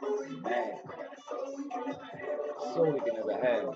Man, so we can never have.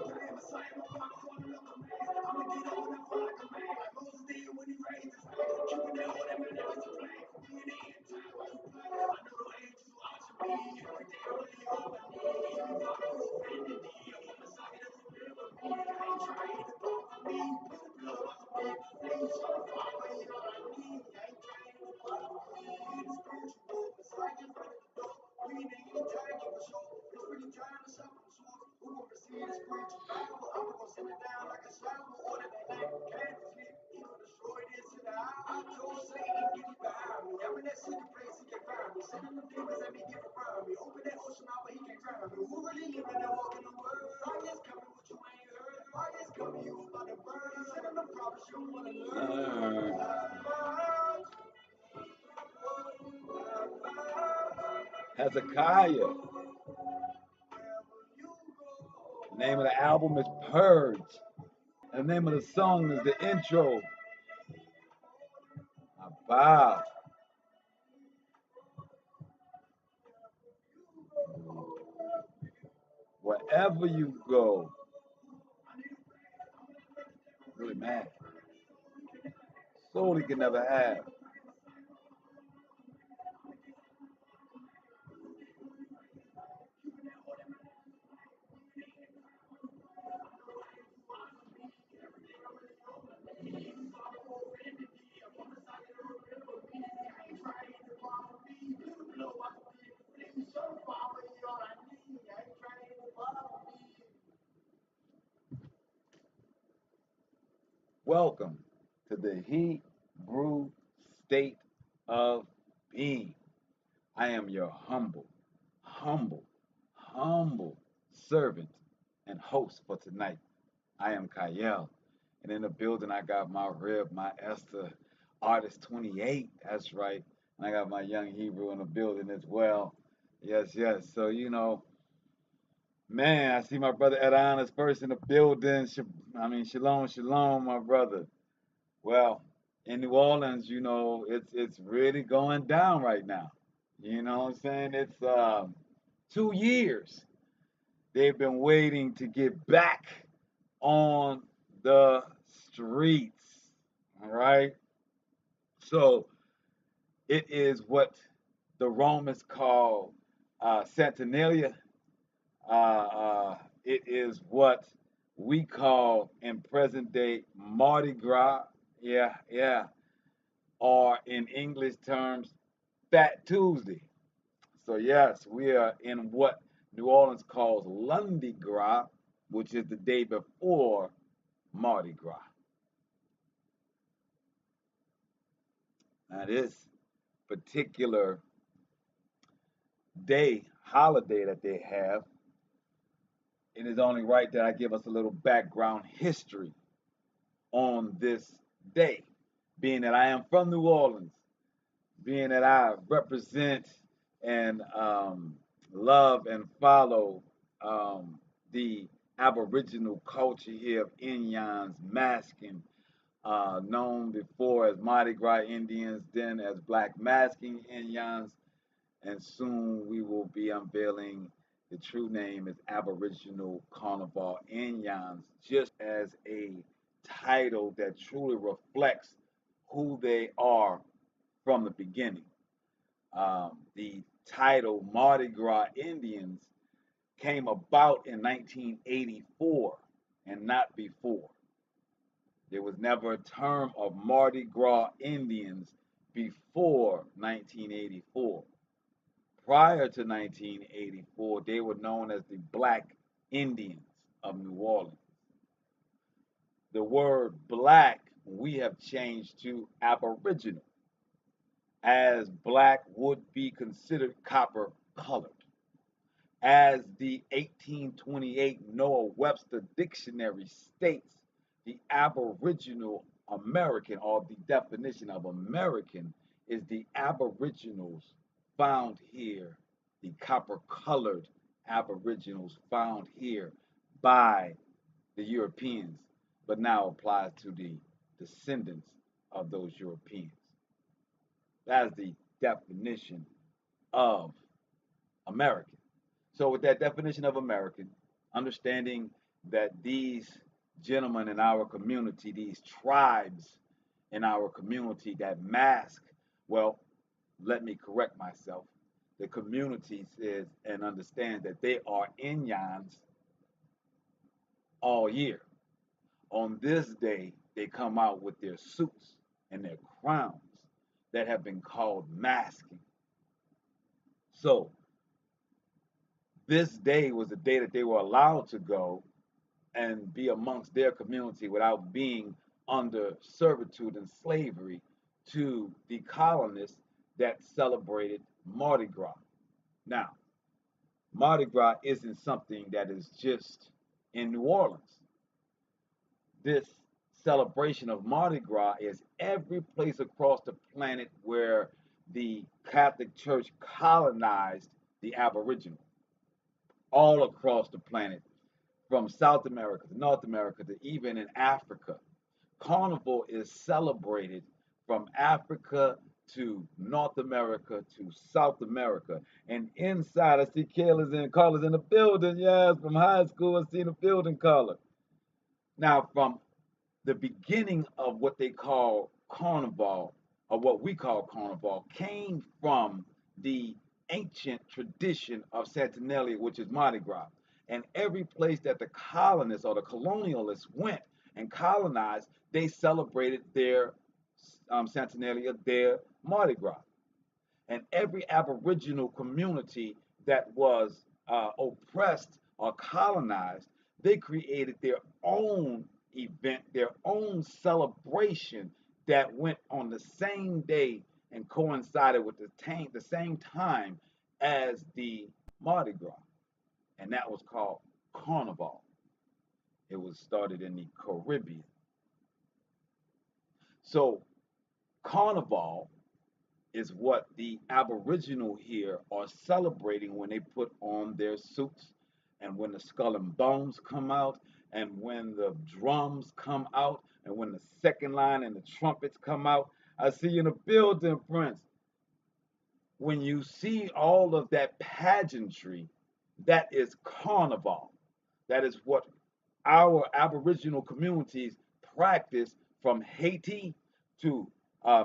Uh, Hezekiah. The name of the album is Purge. The name of the song is the intro. Wow. Wherever you go, really mad. Soul he can never have. Welcome to the Hebrew state of being. I am your humble, humble servant and host for tonight. I am Kyle. And in the building, I got my rib, my Esther, artist 28. That's right. And I got my young Hebrew in the building as well. Yes, yes. So, man, I see my brother Edan is first in the building. Shalom, shalom, my brother. Well, in New Orleans, it's really going down right now. You know what I'm saying? It's 2 years they've been waiting to get back on the streets. All right. So it is what the Romans call Saturnalia. It is what we call in present day Mardi Gras. Yeah, yeah. Or in English terms, Fat Tuesday. So yes, we are in what New Orleans calls Lundi Gras, which is the day before Mardi Gras. Now this particular holiday that they have, it is only right that I give us a little background history on this day, being that I am from New Orleans, being that I represent and love and follow the Aboriginal culture here of Inyans masking, known before as Mardi Gras Indians, then as Black masking Inyans, and soon we will be unveiling the true name is Aboriginal Carnival Inyans, just as a title that truly reflects who they are from the beginning. The title Mardi Gras Indians came about in 1984 and not before. There was never a term of Mardi Gras Indians before 1984. Prior to 1984, they were known as the Black Indians of New Orleans. The word black we have changed to Aboriginal, as black would be considered copper colored. As the 1828 Noah Webster Dictionary states, the Aboriginal American, or the definition of American, is the Aboriginals found here, the copper colored Aboriginals found here by the Europeans, but now applies to the descendants of those Europeans. That's the definition of American. So, with that definition of American, understanding that these gentlemen in our community, these tribes in our community that mask, well, let me correct myself. The community says and understands that they are Inyans all year. On this day, they come out with their suits and their crowns that have been called masking. So, this day was the day that they were allowed to go and be amongst their community without being under servitude and slavery to the colonists that celebrated Mardi Gras. Now, Mardi Gras isn't something that is just in New Orleans. This celebration of Mardi Gras is every place across the planet where the Catholic Church colonized the Aboriginal, all across the planet, from South America to North America to even in Africa. Carnival is celebrated from Africa to North America to South America. And inside, I see Carla's in the building. Yes, from high school, I see the building color. Now, from the beginning of what they call Carnival, or what we call Carnival, came from the ancient tradition of Saturnalia, which is Mardi Gras. And every place that the colonists or the colonialists went and colonized, they celebrated their Saturnalia, their Mardi Gras. And every Aboriginal community that was oppressed or colonized, they created their own event, their own celebration that went on the same day and coincided with the same time as the Mardi Gras. And that was called Carnival. It was started in the Caribbean. So, Carnival is what the Aboriginal here are celebrating when they put on their suits and when the skull and bones come out and when the drums come out and when the second line and the trumpets come out. I see you in the building, Prince. When you see all of that pageantry, that is carnival. That is what our Aboriginal communities practice from Haiti to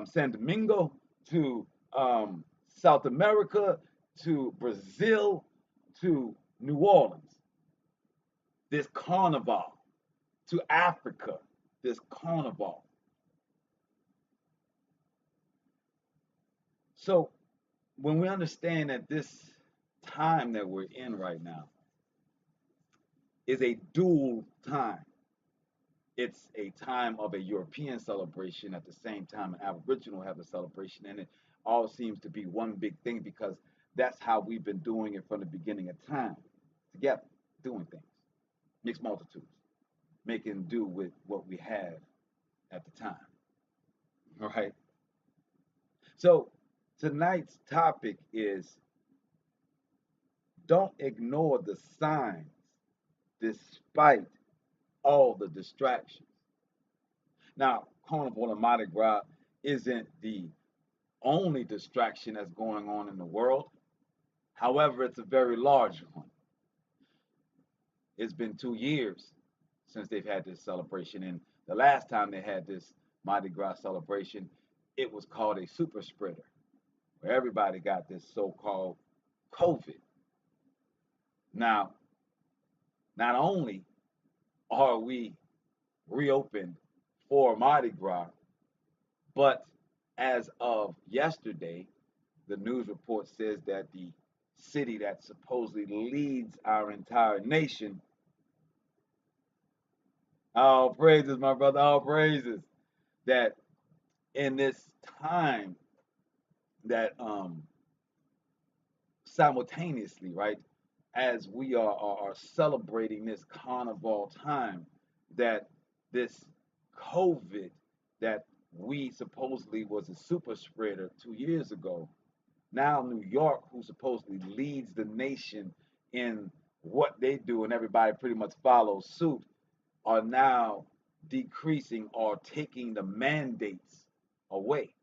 San Domingo to South America to Brazil to New Orleans. This carnival to Africa, this carnival. So when we understand that this time that we're in right now is a dual time, it's a time of a European celebration at the same time an Aboriginal have a celebration, and it all seems to be one big thing because that's how we've been doing it from the beginning of time, together, doing things, mixed multitudes, making do with what we have at the time. All right. So tonight's topic is don't ignore the signs despite all the distractions. Now, Carnival and Mardi Gras isn't the only distraction that's going on in the world. However, it's a very large one. It's been 2 years since they've had this celebration. And the last time they had this Mardi Gras celebration, it was called a super spreader, where everybody got this so called COVID. Now, not only are we reopened for Mardi Gras, but as of yesterday, the news report says that the city that supposedly leads our entire nation, all praises, my brother, all praises, that in this time that simultaneously, right, as we are celebrating this carnival time, that this COVID that we supposedly was a super spreader 2 years ago, now New York, who supposedly leads the nation in what they do and everybody pretty much follows suit, are now decreasing or taking the mandates away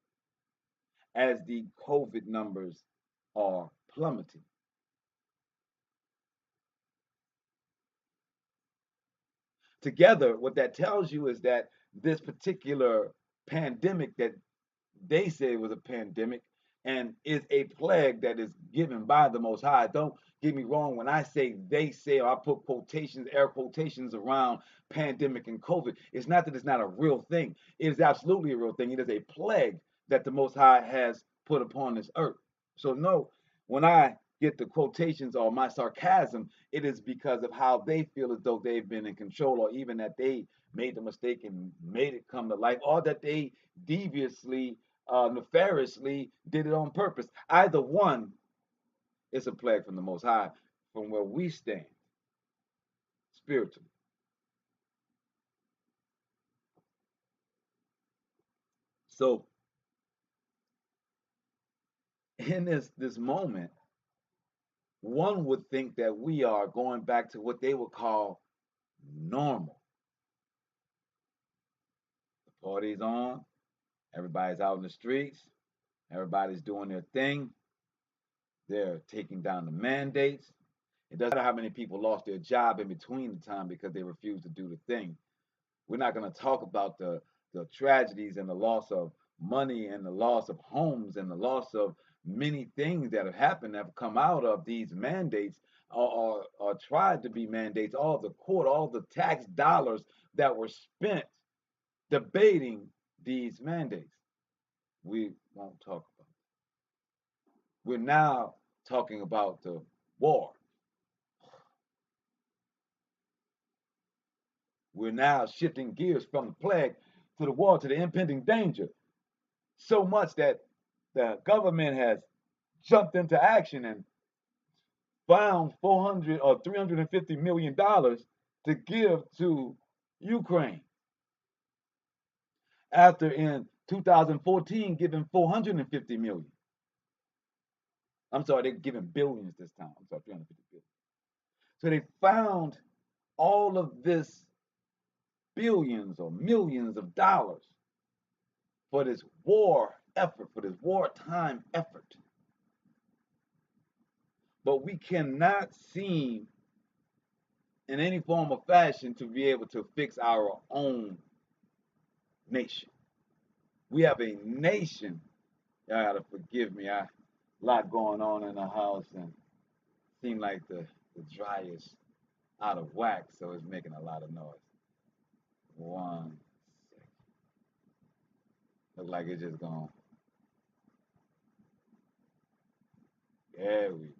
as the COVID numbers are plummeting. together, what that tells you is that this particular pandemic that they say it was a pandemic and is a plague that is given by the Most High. Don't get me wrong. When I say they say, or I put quotations, air quotations around pandemic and COVID, it's not that it's not a real thing. It is absolutely a real thing. It is a plague that the Most High has put upon this earth. So no, when I get the quotations or my sarcasm, it is because of how they feel as though they've been in control, or even that they made the mistake and made it come to life, or that they deviously, nefariously did it on purpose. Either one is a plague from the Most High, from where we stand spiritually. So in this moment, one would think that we are going back to what they would call normal. The party's on, everybody's out in the streets, everybody's doing their thing, they're taking down the mandates. It doesn't matter how many people lost their job in between the time because they refused to do the thing. We're not going to talk about the tragedies and the loss of money and the loss of homes and the loss of many things that have happened that have come out of these mandates, or tried to be mandates, all the court, all the tax dollars that were spent debating these mandates. We won't talk about it. We're now talking about the war. We're now shifting gears from the plague to the war, to the impending danger. So much that the government has jumped into action and found 400 or $350 million to give to Ukraine, after in 2014 giving 450 million. I'm sorry, they're giving billions this time. I'm sorry, 350 billion. So they found all of this billions or millions of dollars for this war effort, for this wartime effort. But we cannot seem in any form or fashion to be able to fix our own nation. We have a nation. Y'all gotta forgive me. A lot going on in the house and seem like the dryer out of whack, so it's making a lot of noise. One second. Look like it's just going. There we go.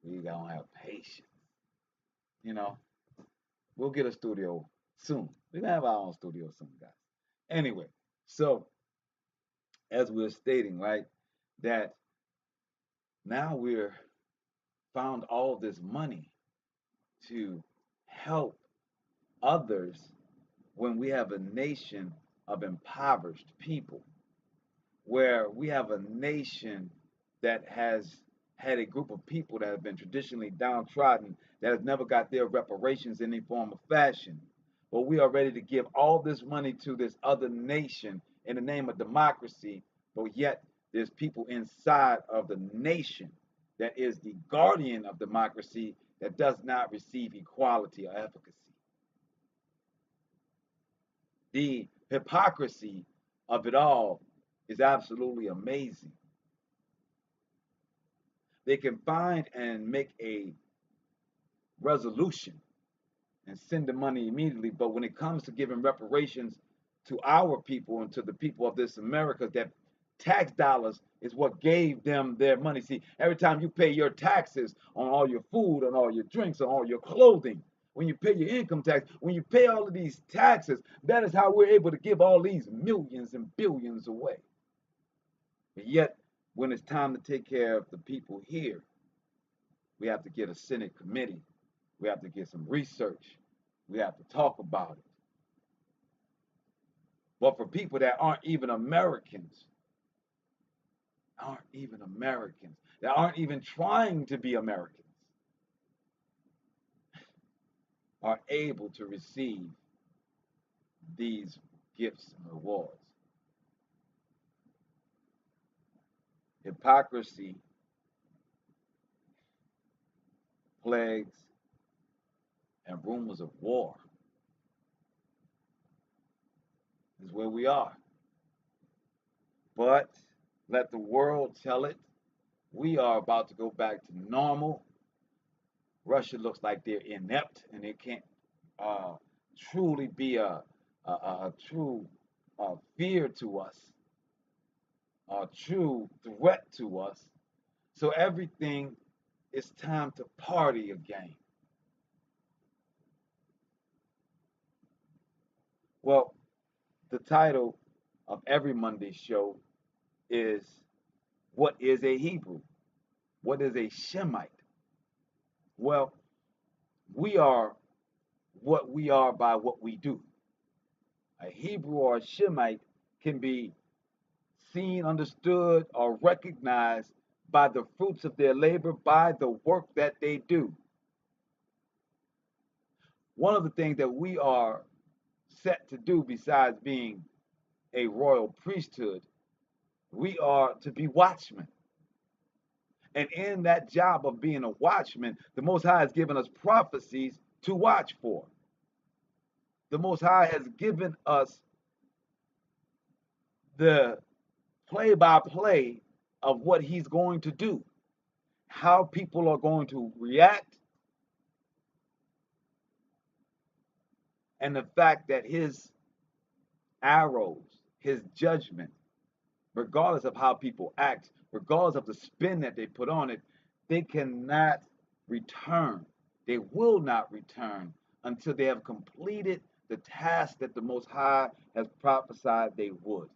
We gonna have patience. You know, we'll get a studio soon. We're gonna have our own studio soon, guys. Anyway, so as we're stating, right, that now we're found all this money to help others when we have a nation of impoverished people, where we have a nation that has had a group of people that have been traditionally downtrodden, that has never got their reparations in any form of fashion. But we are ready to give all this money to this other nation in the name of democracy, but yet there's people inside of the nation that is the guardian of democracy that does not receive equality or efficacy. The hypocrisy of it all is absolutely amazing. They can find and make a resolution and send the money immediately, but when it comes to giving reparations to our people and to the people of this America, that tax dollars is what gave them their money. See, every time you pay your taxes on all your food, on all your drinks, on all your clothing, when you pay your income tax, when you pay all of these taxes, that is how we're able to give all these millions and billions away. But yet, when it's time to take care of the people here, we have to get a Senate committee. We have to get some research. We have to talk about it. But for people that aren't even Americans, that aren't even trying to be Americans, are able to receive these gifts and rewards. Hypocrisy plagues and rumors of war. This is where we are. But let the world tell it. We are about to go back to normal. Russia looks like they're inept and they can't uh, truly be a true fear to us, a true threat to us. So everything is time to party again. Well, the title of every Monday show is What is a Hebrew? What is a Shemite? Well, we are what we are by what we do. A Hebrew or a Shemite can be seen, understood, or recognized by the fruits of their labor, by the work that they do. One of the things that we are set to do, besides being a royal priesthood, we are to be watchmen. And in that job of being a watchman, the Most High has given us prophecies to watch for. The Most High has given us the play by play of what He's going to do, how people are going to react, and the fact that His arrows, His judgment, regardless of how people act, regardless of the spin that they put on it, they cannot return. They will not return until they have completed the task that the Most High has prophesied they would.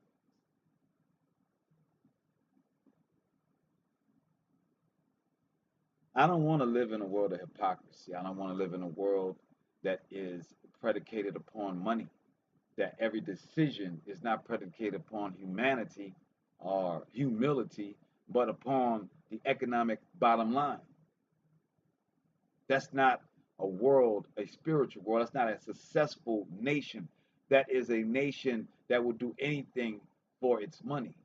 I don't want to live in a world of hypocrisy. I don't want to live in a world that is predicated upon money, that every decision is not predicated upon humanity or humility, but upon the economic bottom line. That's not a world, a spiritual world. That's not a successful nation. That is a nation that will do anything for its money,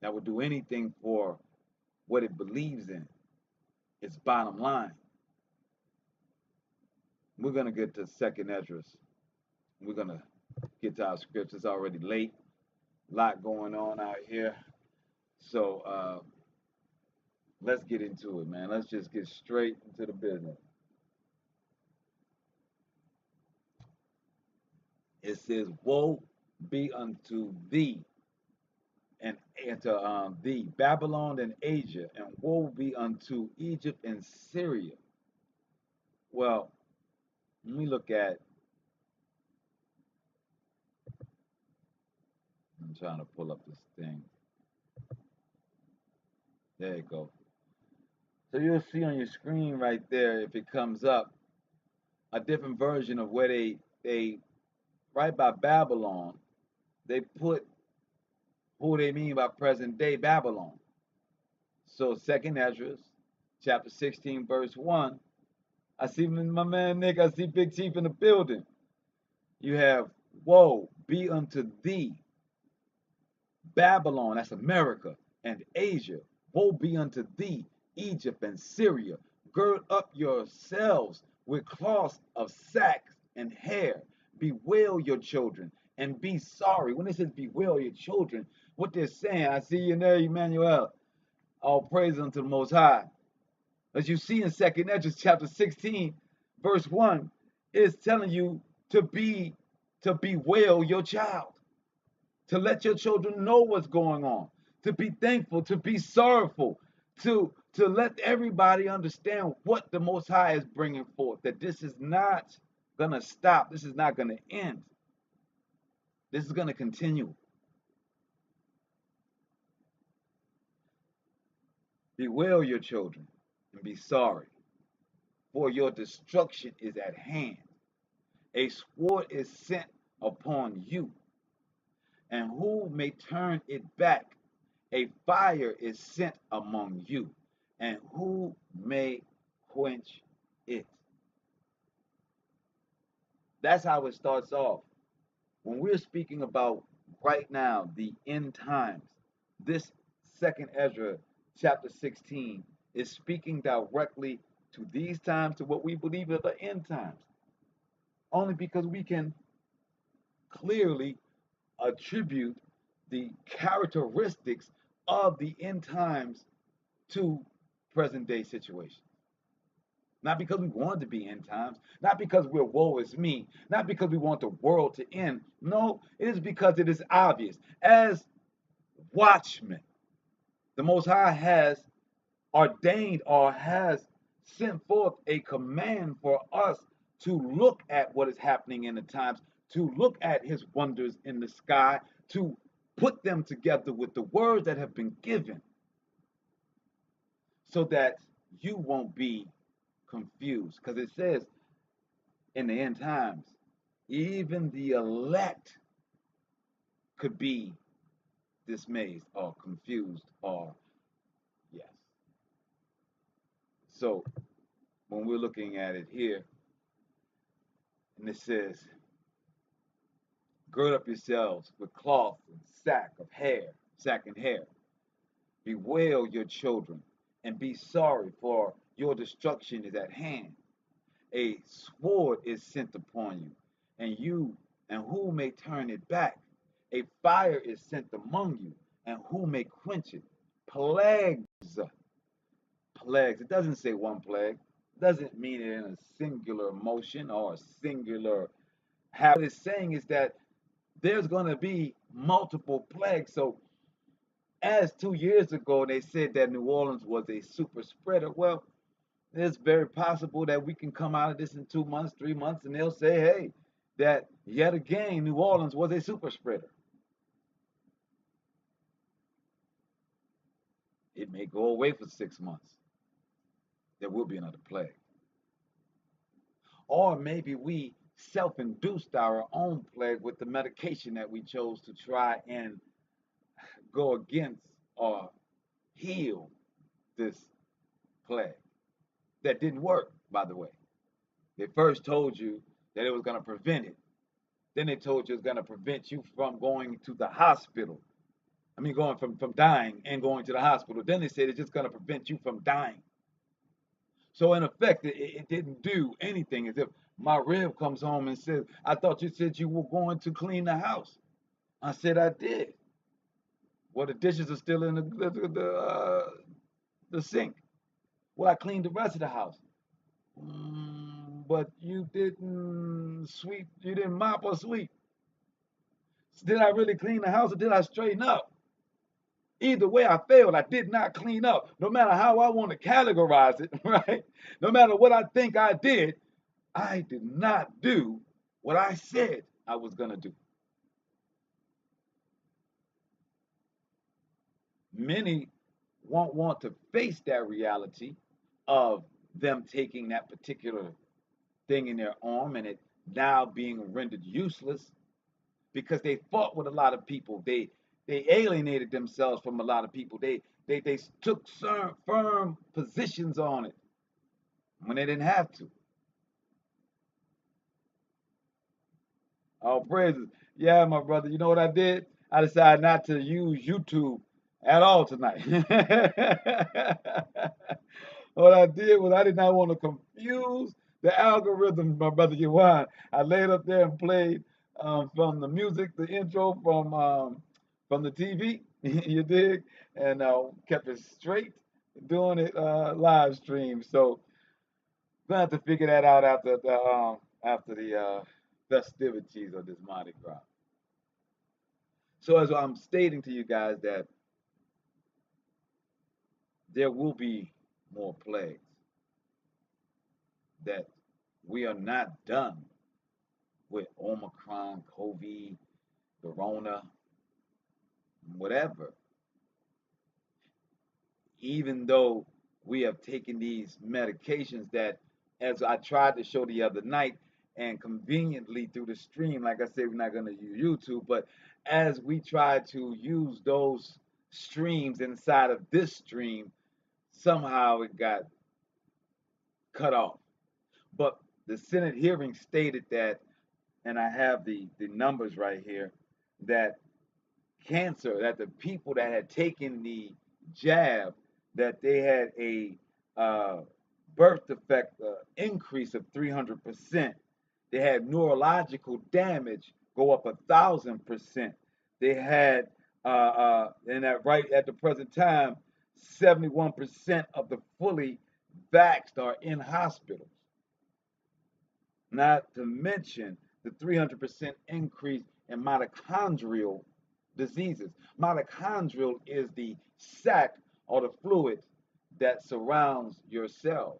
that will do anything for what it believes in, its bottom line. We're going to get to second Ezra. We're going to get to our scripts. It's already late. A lot going on out here. So let's get into it, man. Let's just get straight into the business. It says, woe be unto thee and to thee, Babylon and Asia, and woe be unto Egypt and Syria. Well, let me look at, I'm trying to pull up this thing. There you go. So you'll see on your screen right there, if it comes up, a different version of where they right by Babylon, they put who they mean by present day Babylon. So second Ezra, chapter 16, verse 1. I see my man Nick, I see Big Chief in the building. You have, woe be unto thee, Babylon, that's America, and Asia. Woe be unto thee, Egypt and Syria. Gird up yourselves with cloths of sacks and hair. Bewail your children and be sorry. When it says bewail your children, what they're saying, I see you in there, Emmanuel. All praise unto the Most High. As you see in 2nd Ezra chapter 16, verse 1, it's telling you to bewail your child, to let your children know what's going on, to be thankful, to be sorrowful, to let everybody understand what the Most High is bringing forth, that this is not going to stop, this is not going to end, this is going to continue. Bewail your children and be sorry, for your destruction is at hand. A sword is sent upon you, and who may turn it back? A fire is sent among you, and who may quench it? That's how it starts off. When we're speaking about right now, the end times, this second Ezra chapter 16 is speaking directly to these times, to what we believe are the end times, only because we can clearly attribute the characteristics of the end times to present day situations. Not because we want to be end times, not because we're woe is me, not because we want the world to end. No, it is because it is obvious. As watchmen, the Most High has ordained or has sent forth a command for us to look at what is happening in the times, to look at his wonders in the sky, to put them together with the words that have been given so that you won't be confused. Because it says in the end times, even the elect could be dismayed or confused or yes. So when we're looking at it here, and it says, gird up yourselves with cloth and sack and hair. Bewail your children and be sorry, for your destruction is at hand. A sword is sent upon you, and who may turn it back? A fire is sent among you, and who may quench it? Plagues, plagues. It doesn't say one plague. It doesn't mean it in a singular motion or a singular habit. What it's saying is that there's going to be multiple plagues. So, as 2 years ago they said that New Orleans was a super spreader, well, it's very possible that we can come out of this in 2 months, 3 months, and they'll say, hey, that yet again New Orleans was a super spreader. It may go away for 6 months. There will be another plague. Or maybe we self induced our own plague with the medication that we chose to try and go against or heal this plague. That didn't work, by the way. They first told you that it was going to prevent it. Then they told you it's going to prevent you from going to the hospital. I mean, going from dying and going to the hospital. Then they said it's just going to prevent you from dying. So in effect, it didn't do anything. As if my rib comes home and says, I thought you said you were going to clean the house. I said I did. Well, the dishes are still in the sink. Well, I cleaned the rest of the house. But you didn't sweep, you didn't mop or sweep. Did I really clean the house or did I straighten up? Either way, I failed. I did not clean up. No matter how I want to categorize it, right? No matter what I think I did not do what I said I was going to do. Many won't want to face that reality of them taking that particular thing in their arm and it now being rendered useless because they fought with a lot of people. They alienated themselves from a lot of people. They took firm positions on it when they didn't have to. All praises. Yeah, my brother. You know what I did? I decided not to use YouTube at all tonight. What I did was I did not want to confuse the algorithm, my brother Yawan. I laid up there and played from the music, the intro from the TV, you dig, and kept it straight, doing it live stream. So gonna have to figure that out after the festivities of this Mardi Gras. So as I'm stating to you guys that there will be more plagues, that we are not done with Omicron, COVID, Corona, whatever. Even though we have taken these medications that, as I tried to show the other night, and conveniently through the stream, like I said, we're not going to use YouTube, but as we try to use those streams inside of this stream, somehow it got cut off. But the Senate hearing stated that, and I have the numbers right here, that cancer, that the people that had taken the jab, that they had a birth defect increase of 300%. They had neurological damage go up 1,000%. They had, and right at the present time, 71% of the fully vaxxed are in hospitals. Not to mention the 300% increase in mitochondrial diseases. Mitochondrial is the sac or the fluid that surrounds your cells.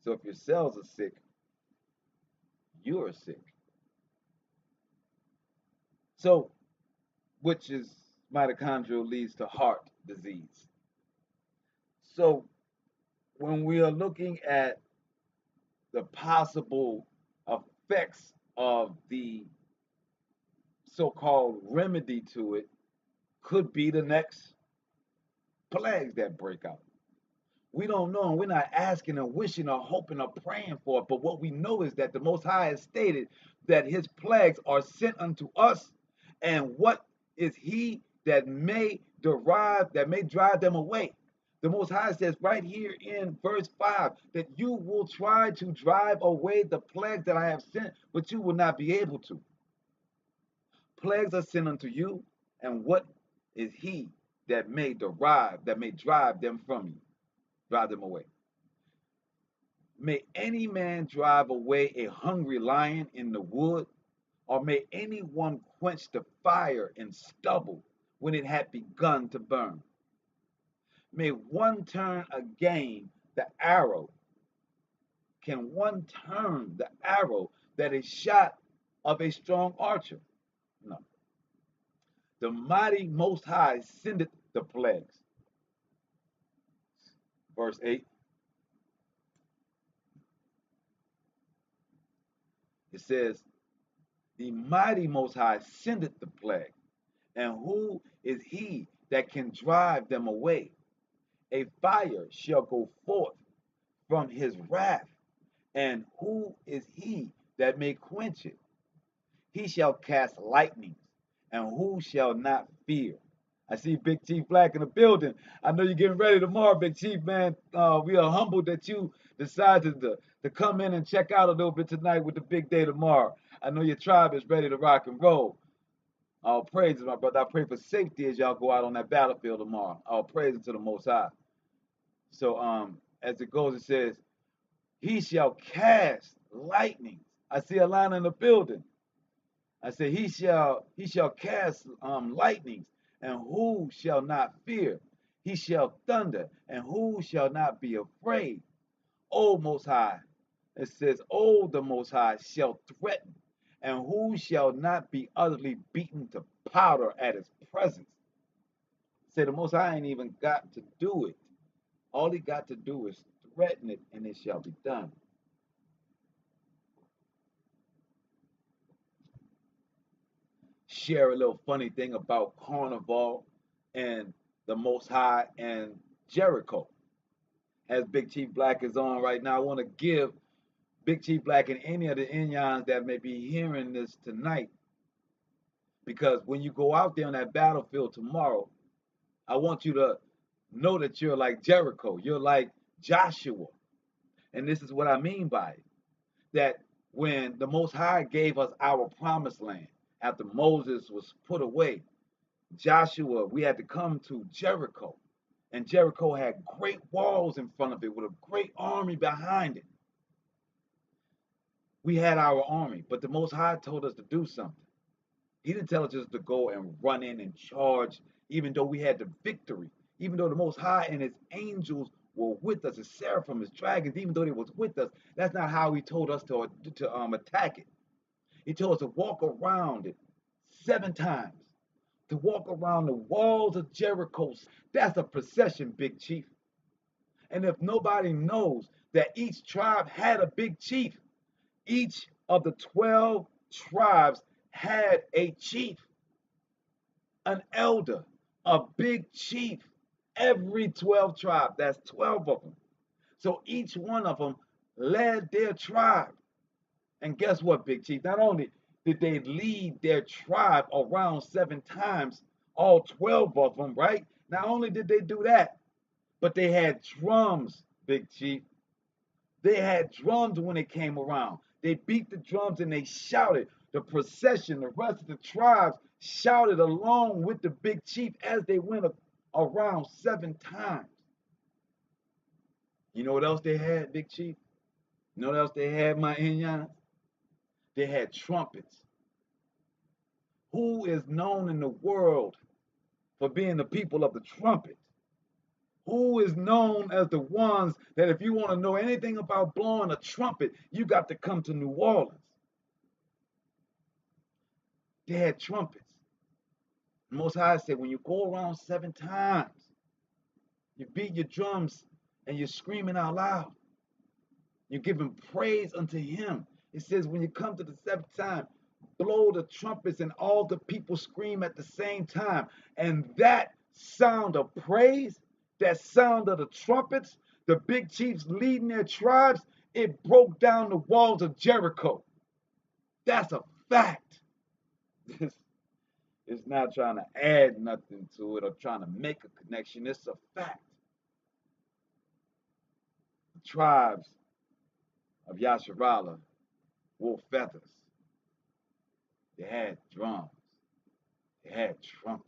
So if your cells are sick, you are sick. So, which is mitochondrial leads to heart disease. So, when we are looking at the possible effects of the so-called remedy to it, could be the next plagues that break out. We don't know, and we're not asking or wishing or hoping or praying for it. But what we know is that the Most High has stated that his plagues are sent unto us, and what is he that may drive them away? The Most High says right here in verse 5 that you will try to drive away the plagues that I have sent, but you will not be able to. Plagues are sent unto you, and what is he that may drive them from you, drive them away? May any man drive away a hungry lion in the wood, or may anyone quench the fire in stubble when it had begun to burn? May one turn again the arrow? Can one turn the arrow that is shot of a strong archer? No. The mighty Most High sendeth the plagues. Verse 8. It says, the mighty Most High sendeth the plague, and who is he that can drive them away? A fire shall go forth from his wrath, and who is he that may quench it? He shall cast lightnings, and who shall not fear? I see Big Chief Black in the building. I know you're getting ready tomorrow, Big Chief, man. We are humbled that you decided to come in and check out a little bit tonight with the big day tomorrow. I know your tribe is ready to rock and roll. All praises, my brother. I pray for safety as y'all go out on that battlefield tomorrow. All praises to the Most High. So, as it goes, it says, he shall cast lightnings. I see a line in the building. I say, he shall cast lightnings, and who shall not fear? He shall thunder, and who shall not be afraid? O Most High, it says, O the Most High shall threaten, and who shall not be utterly beaten to powder at his presence? Say, the Most High ain't even got to do it. All he got to do is threaten it, and it shall be done. Share a little funny thing about Carnival and the Most High and Jericho. As Big Chief Black is on right now, I want to give Big Chief Black and any of the Inyans that may be hearing this tonight, because when you go out there on that battlefield tomorrow, I want you to know that you're like Jericho. You're like Joshua. And this is what I mean by it. That when the Most High gave us our promised land, after Moses was put away, Joshua, we had to come to Jericho. And Jericho had great walls in front of it with a great army behind it. We had our army, but the Most High told us to do something. He didn't tell us just to go and run in and charge, even though we had the victory, even though the Most High and his angels were with us, his seraphim, his dragons, even though they was with us. That's not how he told us to attack it. He told us to walk around it 7 times, to walk around the walls of Jericho. That's a procession, Big Chief. And if nobody knows that each tribe had a big chief, each of the 12 tribes had a chief, an elder, a big chief. Every 12 tribe, that's 12 of them. So each one of them led their tribe. And guess what, Big Chief? Not only did they lead their tribe around 7 times, all 12 of them, right? Not only did they do that, but they had drums Big Chief. They had drums when they came around. They beat the drums and they shouted. The procession, the rest of the tribes shouted along with the big chief as they went around 7 times. You know what else they had, Big Chief? You know what else they had, my Inyans? They had trumpets. Who is known in the world for being the people of the trumpet? Who is known as the ones that if you want to know anything about blowing a trumpet, you got to come to New Orleans? They had trumpets. The Most High said, when you go around 7 times, you beat your drums and you're screaming out loud. You're giving praise unto him. It says, when you come to the 7th time, blow the trumpets and all the people scream at the same time. And that sound of praise, that sound of the trumpets, the big chiefs leading their tribes, it broke down the walls of Jericho. That's a fact. It's not trying to add nothing to it or trying to make a connection. It's a fact. The tribes of Yasharala wore feathers. They had drums. They had trumpets.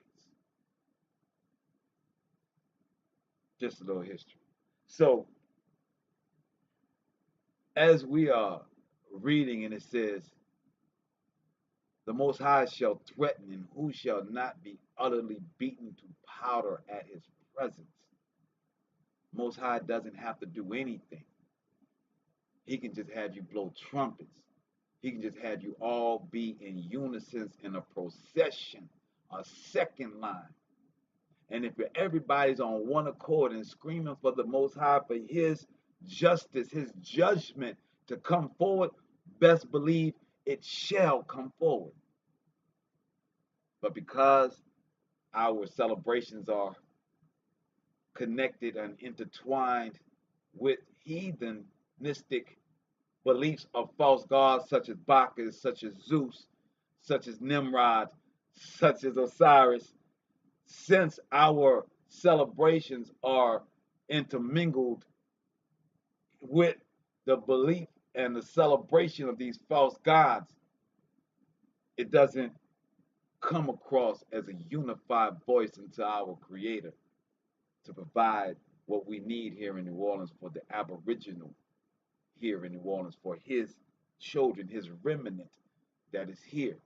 Just a little history. So, as we are reading, and it says, the Most High shall threaten, and who shall not be utterly beaten to powder at his presence. Most High doesn't have to do anything. He can just have you blow trumpets. He can just have you all be in unison in a procession, a second line. And if everybody's on one accord and screaming for the Most High for his justice, his judgment to come forward, best believe it shall come forward. But because our celebrations are connected and intertwined with heathenistic beliefs of false gods such as Bacchus, such as Zeus, such as Nimrod, such as Osiris, since our celebrations are intermingled with the belief and the celebration of these false gods, it doesn't come across as a unified voice into our Creator to provide what we need here in New Orleans for the Aboriginal here in New Orleans, for his children, his remnant that is here.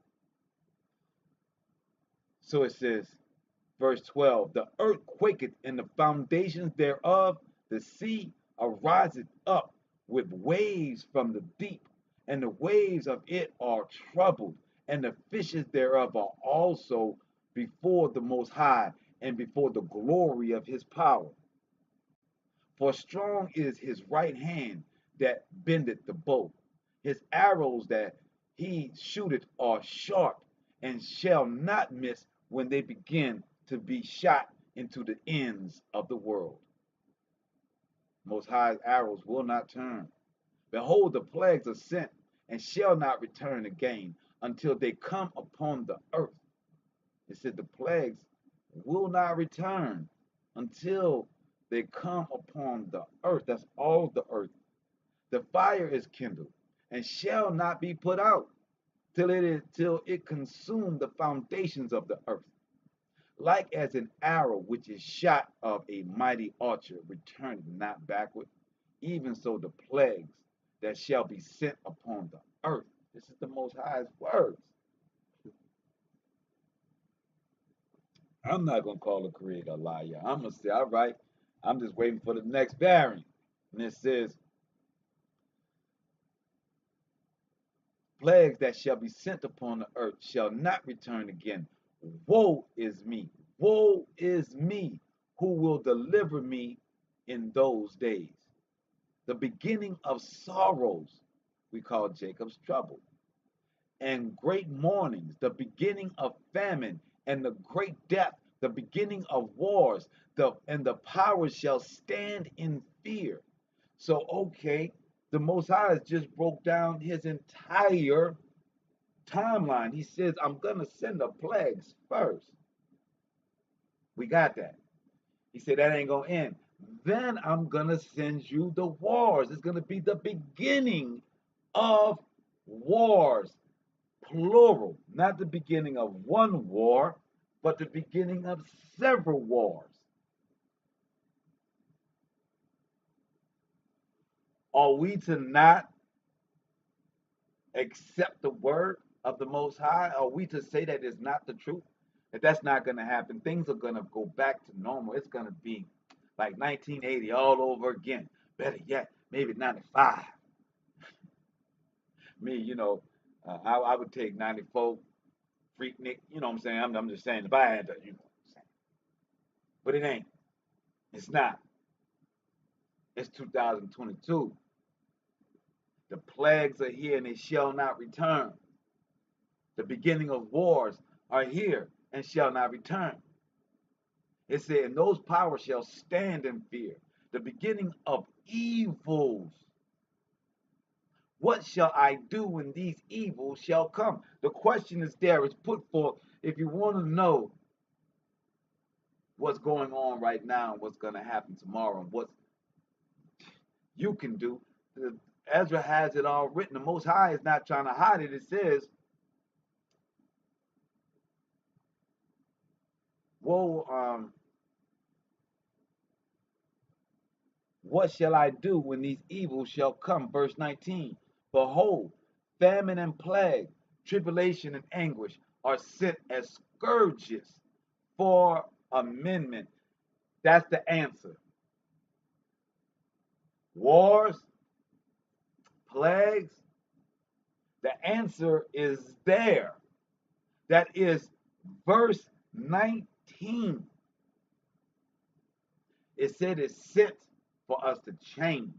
So it says, verse 12, the earth quaketh and the foundations thereof, the sea ariseth up with waves from the deep, and the waves of it are troubled, and the fishes thereof are also before the Most High, and before the glory of his power. For strong is his right hand that bendeth the bow. His arrows that he shooteth are sharp, and shall not miss when they begin to be shot into the ends of the world. Most High's arrows will not turn. Behold, the plagues are sent, and shall not return again until they come upon the earth. It said the plagues will not return until they come upon the earth. That's all the earth. The fire is kindled and shall not be put out till it consume the foundations of the earth. Like as an arrow which is shot of a mighty archer, returning not backward, even so the plagues that shall be sent upon the earth. This is the Most High's words. I'm not going to call the Creator a liar. I'm going to say, all right, I'm just waiting for the next variant. And it says, plagues that shall be sent upon the earth shall not return again. Woe is me, woe is me, who will deliver me in those days. The beginning of sorrows we call Jacob's trouble, and great mournings, the beginning of famine, and the great death, the beginning of wars, and the powers shall stand in fear. So, okay, the Most High just broke down his entire timeline. He says, I'm going to send the plagues first. We got that. He said that ain't going to end. then I'm going to send you the wars. It's going to be the beginning of wars, plural, not the beginning of one war, but the beginning of several wars. Are we to not accept the word of the Most High? Are we to say that it's not the truth? That that's not going to happen. Things are going to go back to normal. It's going to be like 1980 all over again. Better yet, maybe 95. Me, I would take 94, Freaknik. You know what I'm saying? I'm just saying if I had to, you know what I'm saying. But it ain't. It's not. It's 2022. The plagues are here and they shall not return. The beginning of wars are here and shall not return. It said, and those powers shall stand in fear. The beginning of evils. What shall I do when these evils shall come? The question is there, it's put forth. If you want to know what's going on right now and what's going to happen tomorrow and what you can do, Ezra has it all written. The Most High is not trying to hide it. It says, woe, what shall I do when these evils shall come? Verse 19. Behold, famine and plague, tribulation and anguish are sent as scourges for amendment. That's the answer. Wars, plagues, the answer is there. That is verse 19. It said it's sent for us to change.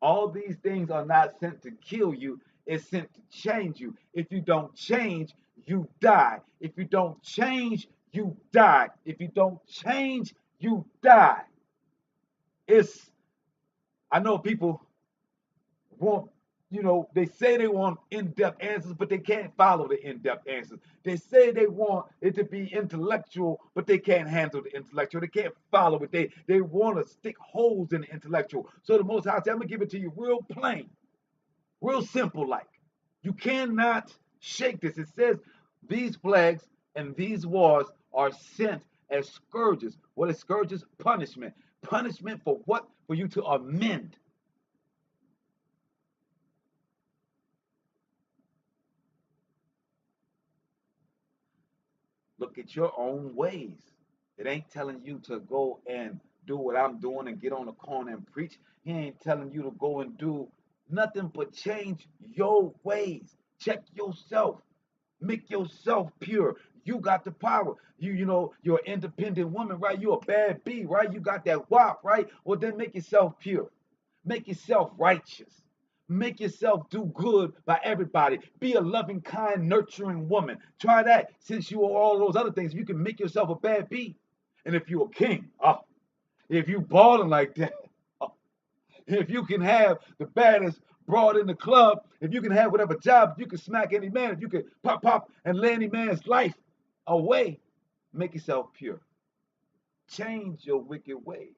All these things are not sent to kill you, it's sent to change you. If you don't change, you die. If you don't change, you die. If you don't change, you die. It's, I know people want, they say they want in-depth answers, but they can't follow the in-depth answers. They say they want it to be intellectual, but they can't handle the intellectual. They can't follow it. They want to stick holes in the intellectual. So the Most High said, I'm going to give it to you real plain, real simple like. You cannot shake this. It says these plagues and these wars are sent as scourges. What is scourges? Punishment. Punishment for what? For you to amend. Look at your own ways. It ain't telling you to go and do what I'm doing and get on the corner and preach. He ain't telling you to go and do nothing but change your ways. Check yourself. Make yourself pure. You got the power. You're an independent woman, right? You're a bad bee, right? You got that wop, right? Well, then make yourself pure. Make yourself righteous. Make yourself do good by everybody. Be a loving, kind, nurturing woman. Try that. Since you are all those other things, you can make yourself a bad bee. And if you're a king, if you balling like that, if you can have the baddest broad in the club, if you can have whatever job, you can smack any man, if you can pop and lay any man's life away, make yourself pure. Change your wicked ways.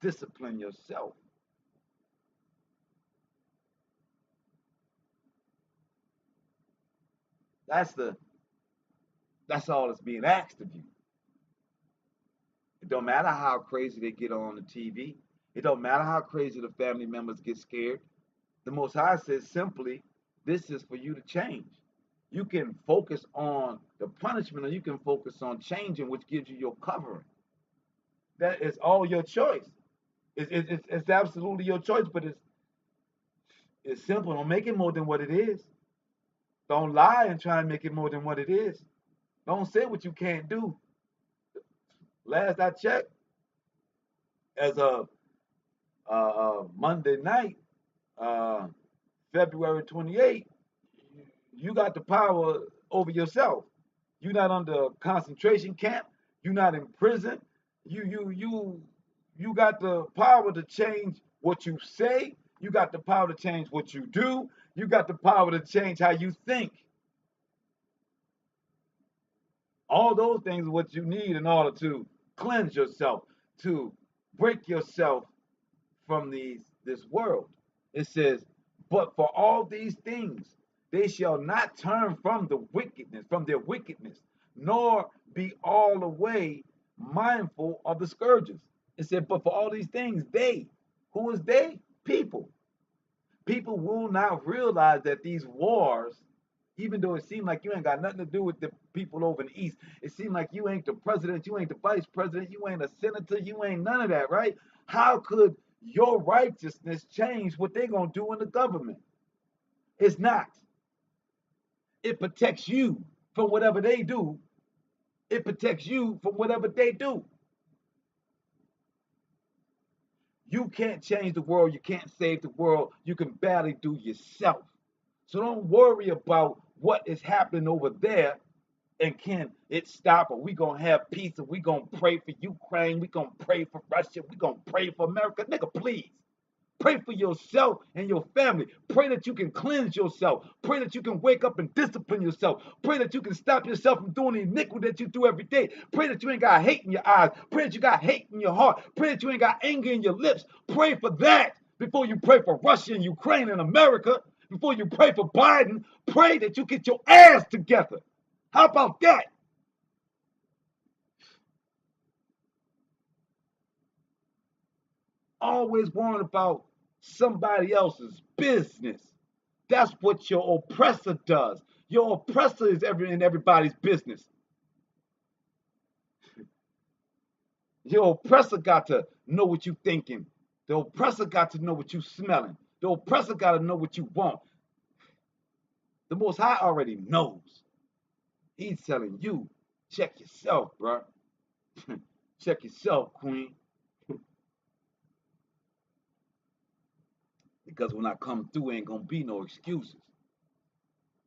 Discipline yourself. That's the that's all that's being asked of you. It don't matter how crazy they get on the TV. It don't matter how crazy the family members get scared. The Most High says simply, this is for you to change. You can focus on the punishment or you can focus on changing, which gives you your covering. That is all your choice. It's absolutely your choice, but it's simple. Don't make it more than what it is. Don't lie and try and make it more than what it is. Don't say what you can't do. Last I checked, as of Monday night, uh, February 28th, you got the power over yourself. You're not under a concentration camp. You're not in prison. You got the power to change what you say. You got the power to change what you do. You got the power to change how you think. All those things are what you need in order to cleanse yourself, to break yourself from this world. It says, but for all these things they shall not turn from their wickedness, nor be all the way mindful of the scourges. It said, but for all these things, who is they? People will not realize that these wars, even though it seemed like you ain't got nothing to do with the people over in the East, it seemed like you ain't the president, you ain't the vice president, you ain't a senator, you ain't none of that, right? How could your righteousness change what they're going to do in the government? It's not. It protects you from whatever they do. It protects you from whatever they do. You can't change the world. You can't save the world. You can barely do yourself. So don't worry about what is happening over there and can it stop, or we gonna have peace, and we gonna pray for Ukraine, we gonna pray for Russia, we gonna pray for America. Nigga, please. Pray for yourself and your family. Pray that you can cleanse yourself. Pray that you can wake up and discipline yourself. Pray that you can stop yourself from doing the iniquity that you do every day. Pray that you ain't got hate in your eyes. Pray that you got hate in your heart. Pray that you ain't got anger in your lips. Pray for that before you pray for Russia and Ukraine and America. Before you pray for Biden, pray that you get your ass together. How about that? Always worrying about somebody else's business. That's what your oppressor does. Your oppressor is in everybody's business. Your oppressor got to know what you thinking. The oppressor got to know what you smelling. The oppressor got to know what you want. The Most High already knows. He's telling you, check yourself, bro. Check yourself, queen. Because when I come through, ain't gonna be no excuses.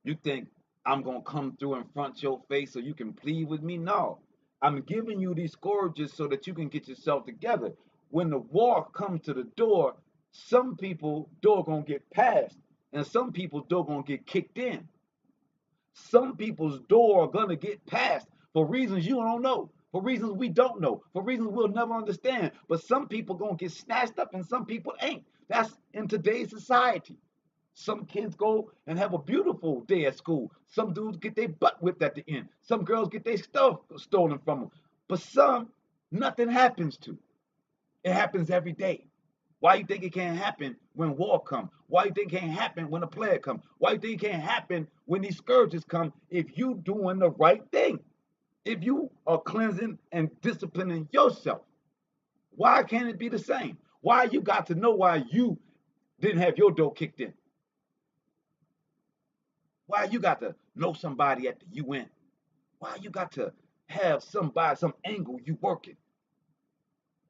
You think I'm gonna come through in front of your face so you can plead with me? No. I'm giving you these scourges so that you can get yourself together. When the war comes to the door, some people door gonna get passed, and some people's door gonna get kicked in. Some people's door are gonna get passed for reasons you don't know, for reasons we don't know, for reasons we'll never understand. But some people gonna get snatched up, and some people ain't. That's in today's society. Some kids go and have a beautiful day at school. Some dudes get their butt whipped at the end. Some girls get their stuff stolen from them. But some, nothing happens to. It happens every day. Why you think it can't happen when war comes? Why you think it can't happen when a plague comes? Why you think it can't happen when these scourges come if you doing the right thing? If you are cleansing and disciplining yourself, why can't it be the same? Why you got to know why you didn't have your door kicked in? Why you got to know somebody at the UN? Why you got to have somebody, some angle you working?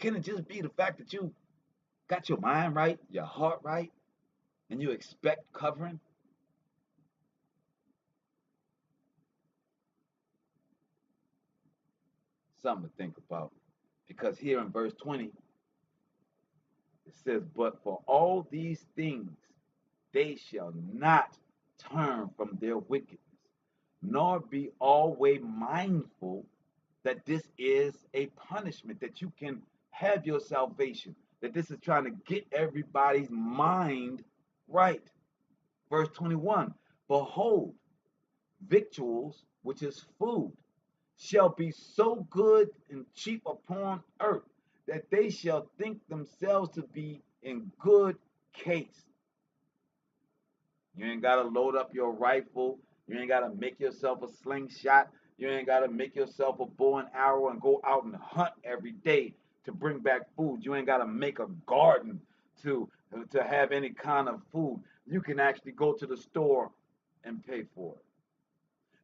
Can it just be the fact that you got your mind right, your heart right, and you expect covering? Something to think about. Because here in verse 20, it says, but for all these things they shall not turn from their wickedness, nor be always mindful that this is a punishment, that you can have your salvation, that this is trying to get everybody's mind right. Verse 21, behold, victuals, which is food, shall be so good and cheap upon earth that they shall think themselves to be in good case. You ain't got to load up your rifle. You ain't got to make yourself a slingshot. You ain't got to make yourself a bow and arrow and go out and hunt every day to bring back food. You ain't got to make a garden to have any kind of food. You can actually go to the store and pay for it.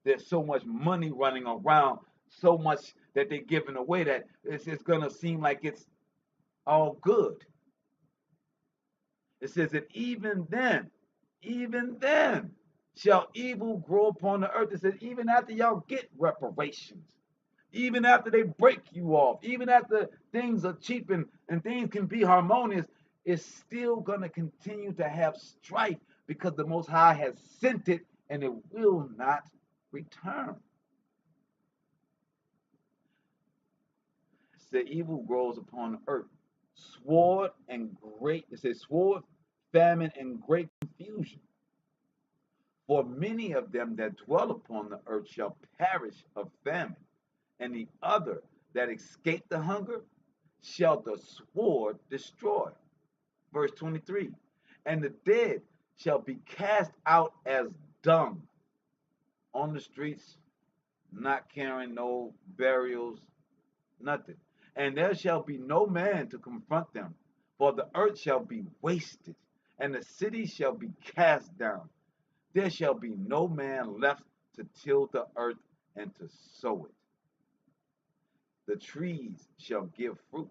There's so much money running around, so much that they're giving away that it's going to seem like it's all good. It says that even then, shall evil grow upon the earth. It says, even after y'all get reparations, even after they break you off, even after things are cheap and things can be harmonious, it's still going to continue to have strife because the Most High has sent it and it will not return. say evil grows upon the earth. Sword and great, it says sword, famine, and great confusion. For many of them that dwell upon the earth shall perish of famine, and the other that escape the hunger shall the sword destroy. Verse 23. And the dead shall be cast out as dung on the streets, not carrying no burials, nothing. And there shall be no man to confront them, for the earth shall be wasted, and the city shall be cast down. There shall be no man left to till the earth and to sow it. The trees shall give fruit,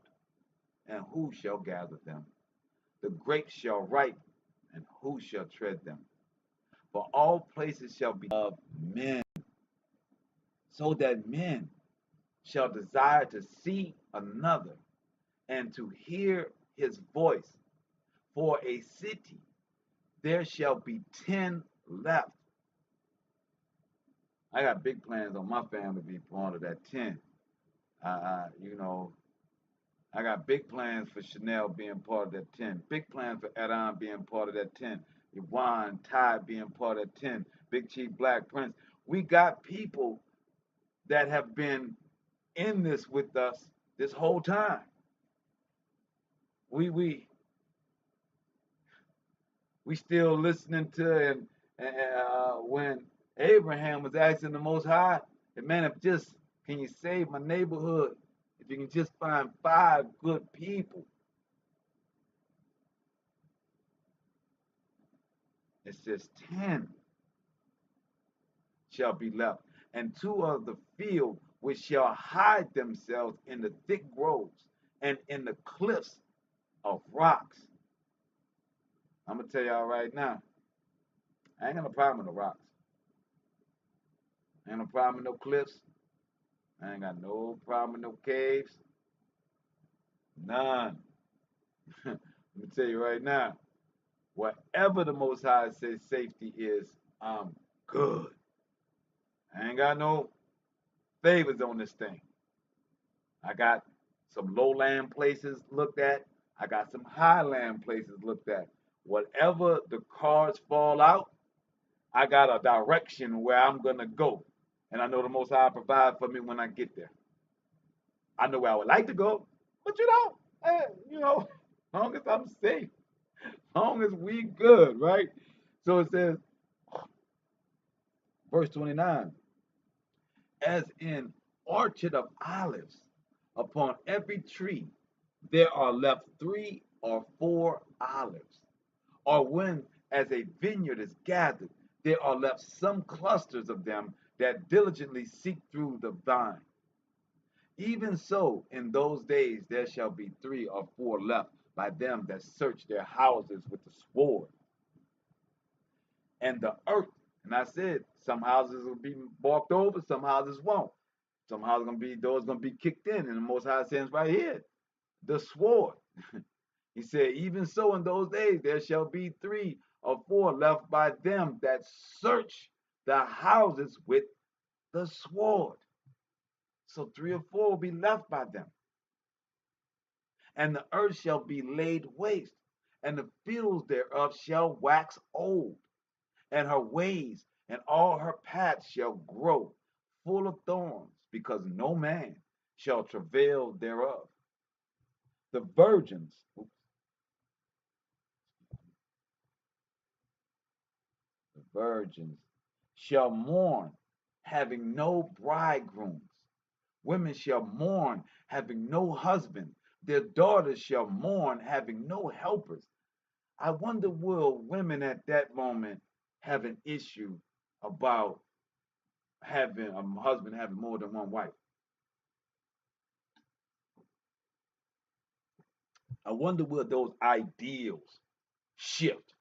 and who shall gather them? The grapes shall ripen, and who shall tread them? For all places shall be of men, so that men shall desire to see another and to hear his voice. For a city there shall be 10 left. I got big plans on my family to be part of that 10. You know, I got big plans for Chanel being part of that 10. Big plans for Adam being part of that 10. Yvonne, Ty being part of that 10. Big Chief Black Prince. We got people that have been in this with us this whole time. We still listening to and when Abraham was asking the Most High, the man, if just can you save my neighborhood? If you can just find 5 good people. It says 10 shall be left, and 2 of the field which shall hide themselves in the thick groves and in the cliffs of rocks. I'm gonna tell y'all right now, I ain't got no problem with the rocks. I ain't no problem with no cliffs. I ain't got no problem with no caves. None. Let me tell you right now, whatever the Most High says safety is, I'm good. I ain't got no favors on this thing. I got some lowland places looked at. I got some highland places looked at. Whatever the cards fall out, I got a direction where I'm gonna go. And I know the Most High provide for me when I get there. I know where I would like to go, but you know, as long as I'm safe, as long as we good, right? So it says, verse 29, as in orchard of olives, upon every tree there are left 3 or 4 olives. Or when, as a vineyard is gathered, there are left some clusters of them that diligently seek through the vine. Even so, in those days there shall be 3 or 4 left by them that search their houses with the sword. And the earth, and I said, some houses will be walked over, some houses won't. Some houses gonna be doors gonna be kicked in, and the Most High says right here, the sword. He said, even so in those days there shall be 3 or 4 left by them that search the houses with the sword. So 3 or 4 will be left by them. And the earth shall be laid waste, and the fields thereof shall wax old, and her ways and all her paths shall grow full of thorns, because no man shall travail thereof. The virgins, shall mourn, having no bridegrooms. Women shall mourn, having no husband. Their daughters shall mourn, having no helpers. I wonder, will women at that moment have an issue about having a husband having more than one wife? I wonder, will those ideals shift?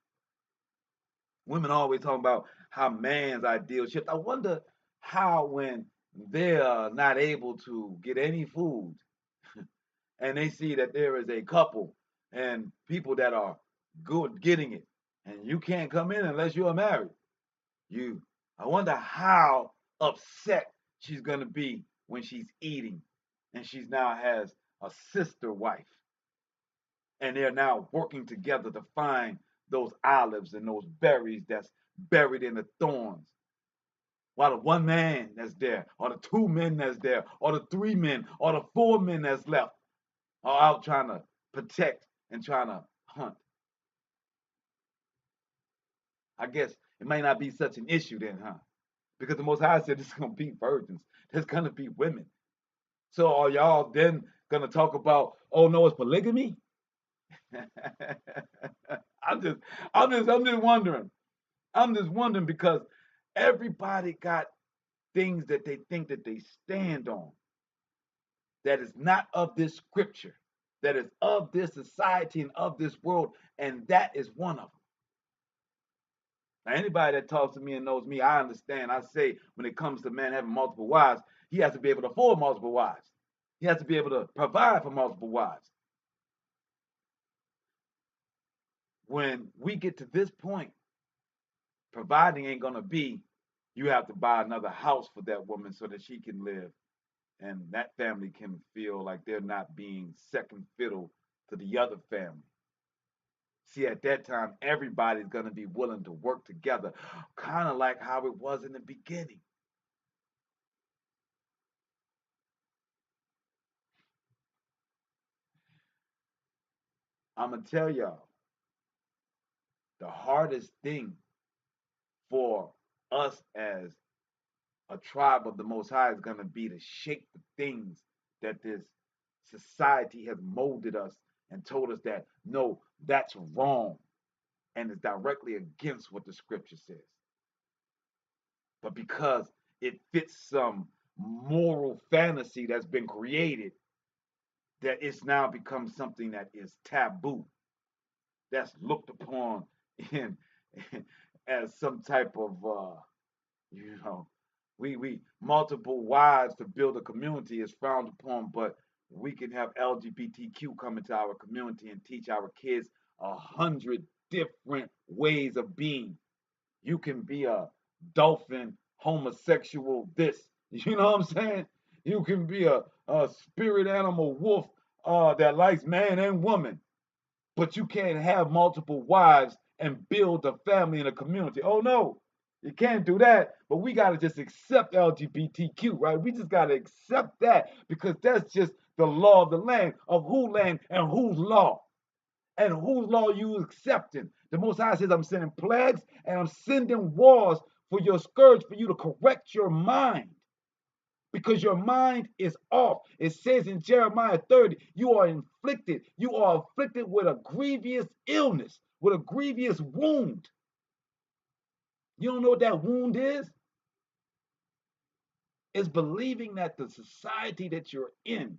Women always talk about how man's ideals shift. I wonder how, when they're not able to get any food and they see that there is a couple and people that are good getting it, and you can't come in unless you are married. You, I wonder how upset she's gonna be when she's eating and she's now has a sister wife, and they're now working together to find those olives and those berries that's buried in the thorns. While the one man that's there, or the two men that's there, or the three men, or the four men that's left are out trying to protect and trying to hunt. I guess it may not be such an issue then, huh? Because the Most High said there's going to be virgins, there's going to be women. So are y'all then going to talk about, oh no, it's polygamy? I'm just, I'm just wondering. I'm just wondering because everybody got things that they think that they stand on that is not of this scripture, that is of this society and of this world, and that is one of them. Now, anybody that talks to me and knows me, I understand. I say when it comes to man having multiple wives, he has to be able to afford multiple wives. He has to be able to provide for multiple wives. When we get to this point, providing ain't gonna be you have to buy another house for that woman so that she can live and that family can feel like they're not being second fiddle to the other family. See, at that time, everybody's going to be willing to work together, kind of like how it was in the beginning. I'm going to tell y'all the hardest thing for us as a tribe of the Most High is going to be to shake the things that this society has molded us and told us that no, that's wrong and is directly against what the scripture says. But because it fits some moral fantasy that's been created, that it's now become something that is taboo, that's looked upon in as some type of you know, we multiple wives to build a community is frowned upon, but we can have LGBTQ come into our community and teach our kids 100 different ways of being. You can be a dolphin, homosexual, this. You know what I'm saying? You can be a spirit animal wolf that likes man and woman, but you can't have multiple wives and build a family and a community. Oh no, you can't do that. But we got to just accept LGBTQ, right? We just got to accept that because that's just the law of the land, of who land and whose law. And whose law you accepting? The Most High says, I'm sending plagues and I'm sending wars for your scourge, for you to correct your mind. Because your mind is off. It says in Jeremiah 30, you are afflicted with a grievous illness, with a grievous wound. You don't know what that wound is? It's believing that the society that you're in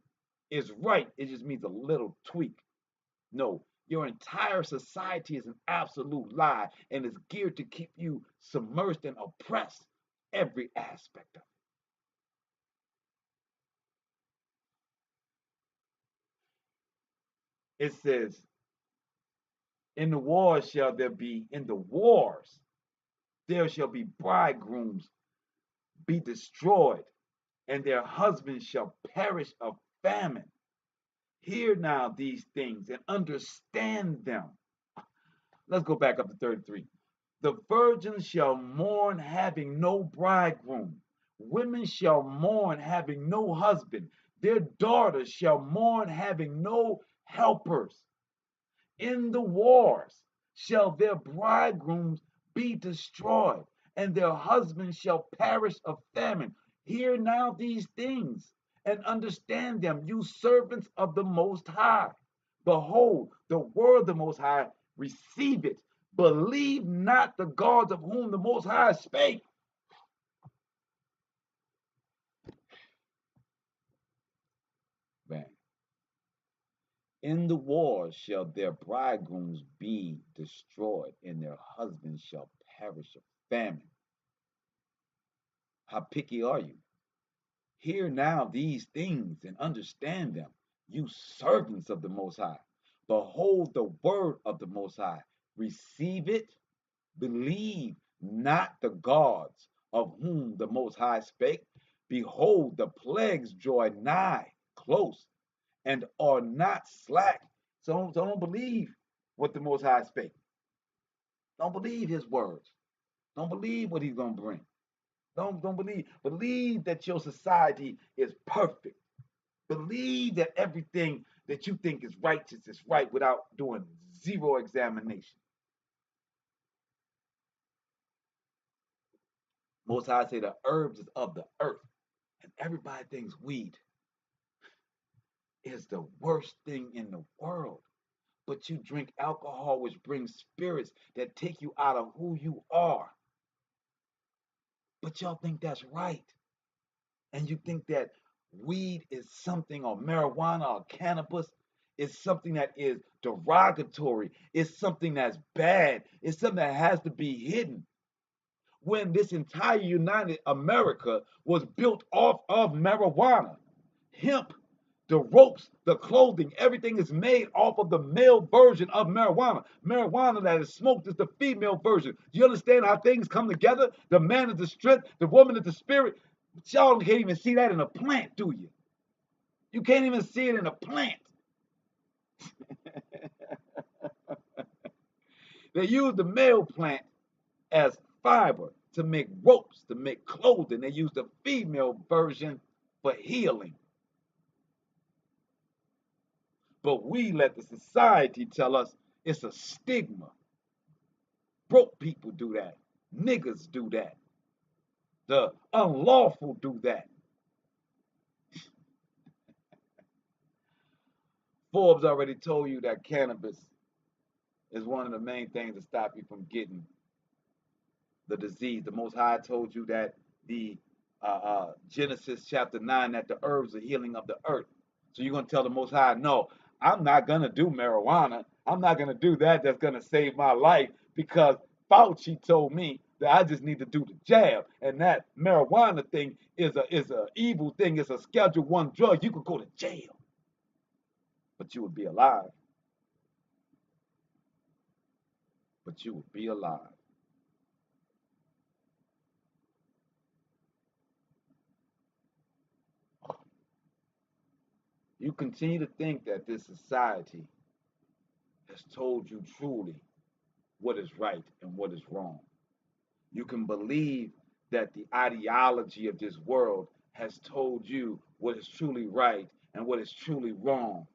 is right. It just means a little tweak. No, your entire society is an absolute lie and is geared to keep you submerged and oppressed every aspect of it. It says, in the wars, there shall be bridegrooms be destroyed, and their husbands shall perish of famine. Hear now these things and understand them. Let's go back up to 33. The virgins shall mourn having no bridegroom. Women shall mourn having no husband. Their daughters shall mourn having no helpers. In the wars shall their bridegrooms be destroyed, and their husbands shall perish of famine. Hear now these things and understand them, you servants of the Most High. Behold, the word of the Most High, receive it. Believe not the gods of whom the Most High spake. Bang. In the wars shall their bridegrooms be destroyed, and their husbands shall perish of famine. How picky are you? Hear now these things and understand them, you servants of the Most High. Behold the word of the Most High. Receive it. Believe not the gods of whom the Most High spake. Behold, the plagues draw nigh, close, and are not slack. So don't believe what the Most High spake. Don't believe his words. Don't believe what he's gonna bring. Don't believe. Believe that your society is perfect. Believe that everything that you think is righteous is right without doing zero examination. Most High say the herbs is of the earth, and everybody thinks weed is the worst thing in the world. But you drink alcohol, which brings spirits that take you out of who you are. But y'all think that's right. And you think that weed is something, or marijuana or cannabis is something that is derogatory. It's something that's bad. It's something that has to be hidden. When this entire United America was built off of marijuana, hemp, the ropes, the clothing, everything is made off of the male version of marijuana. Marijuana that is smoked is the female version. Do you understand how things come together? The man is the strength, the woman is the spirit. But y'all can't even see that in a plant, do you? You can't even see it in a plant. They use the male plant as fiber to make ropes, to make clothing. They use the female version for healing. But we let the society tell us it's a stigma. Broke people do that. Niggas do that. The unlawful do that. Forbes already told you that cannabis is one of the main things to stop you from getting the disease. The Most High told you that the Genesis chapter 9, that the herbs are healing of the earth. So you're going to tell the Most High, no, I'm not going to do marijuana. I'm not going to do that. That's going to save my life, because Fauci told me that I just need to do the jab. And that marijuana thing is a evil thing. It's a Schedule 1 drug. You could go to jail, but you would be alive. But you would be alive. You continue to think that this society has told you truly what is right and what is wrong. You can believe that the ideology of this world has told you what is truly right and what is truly wrong.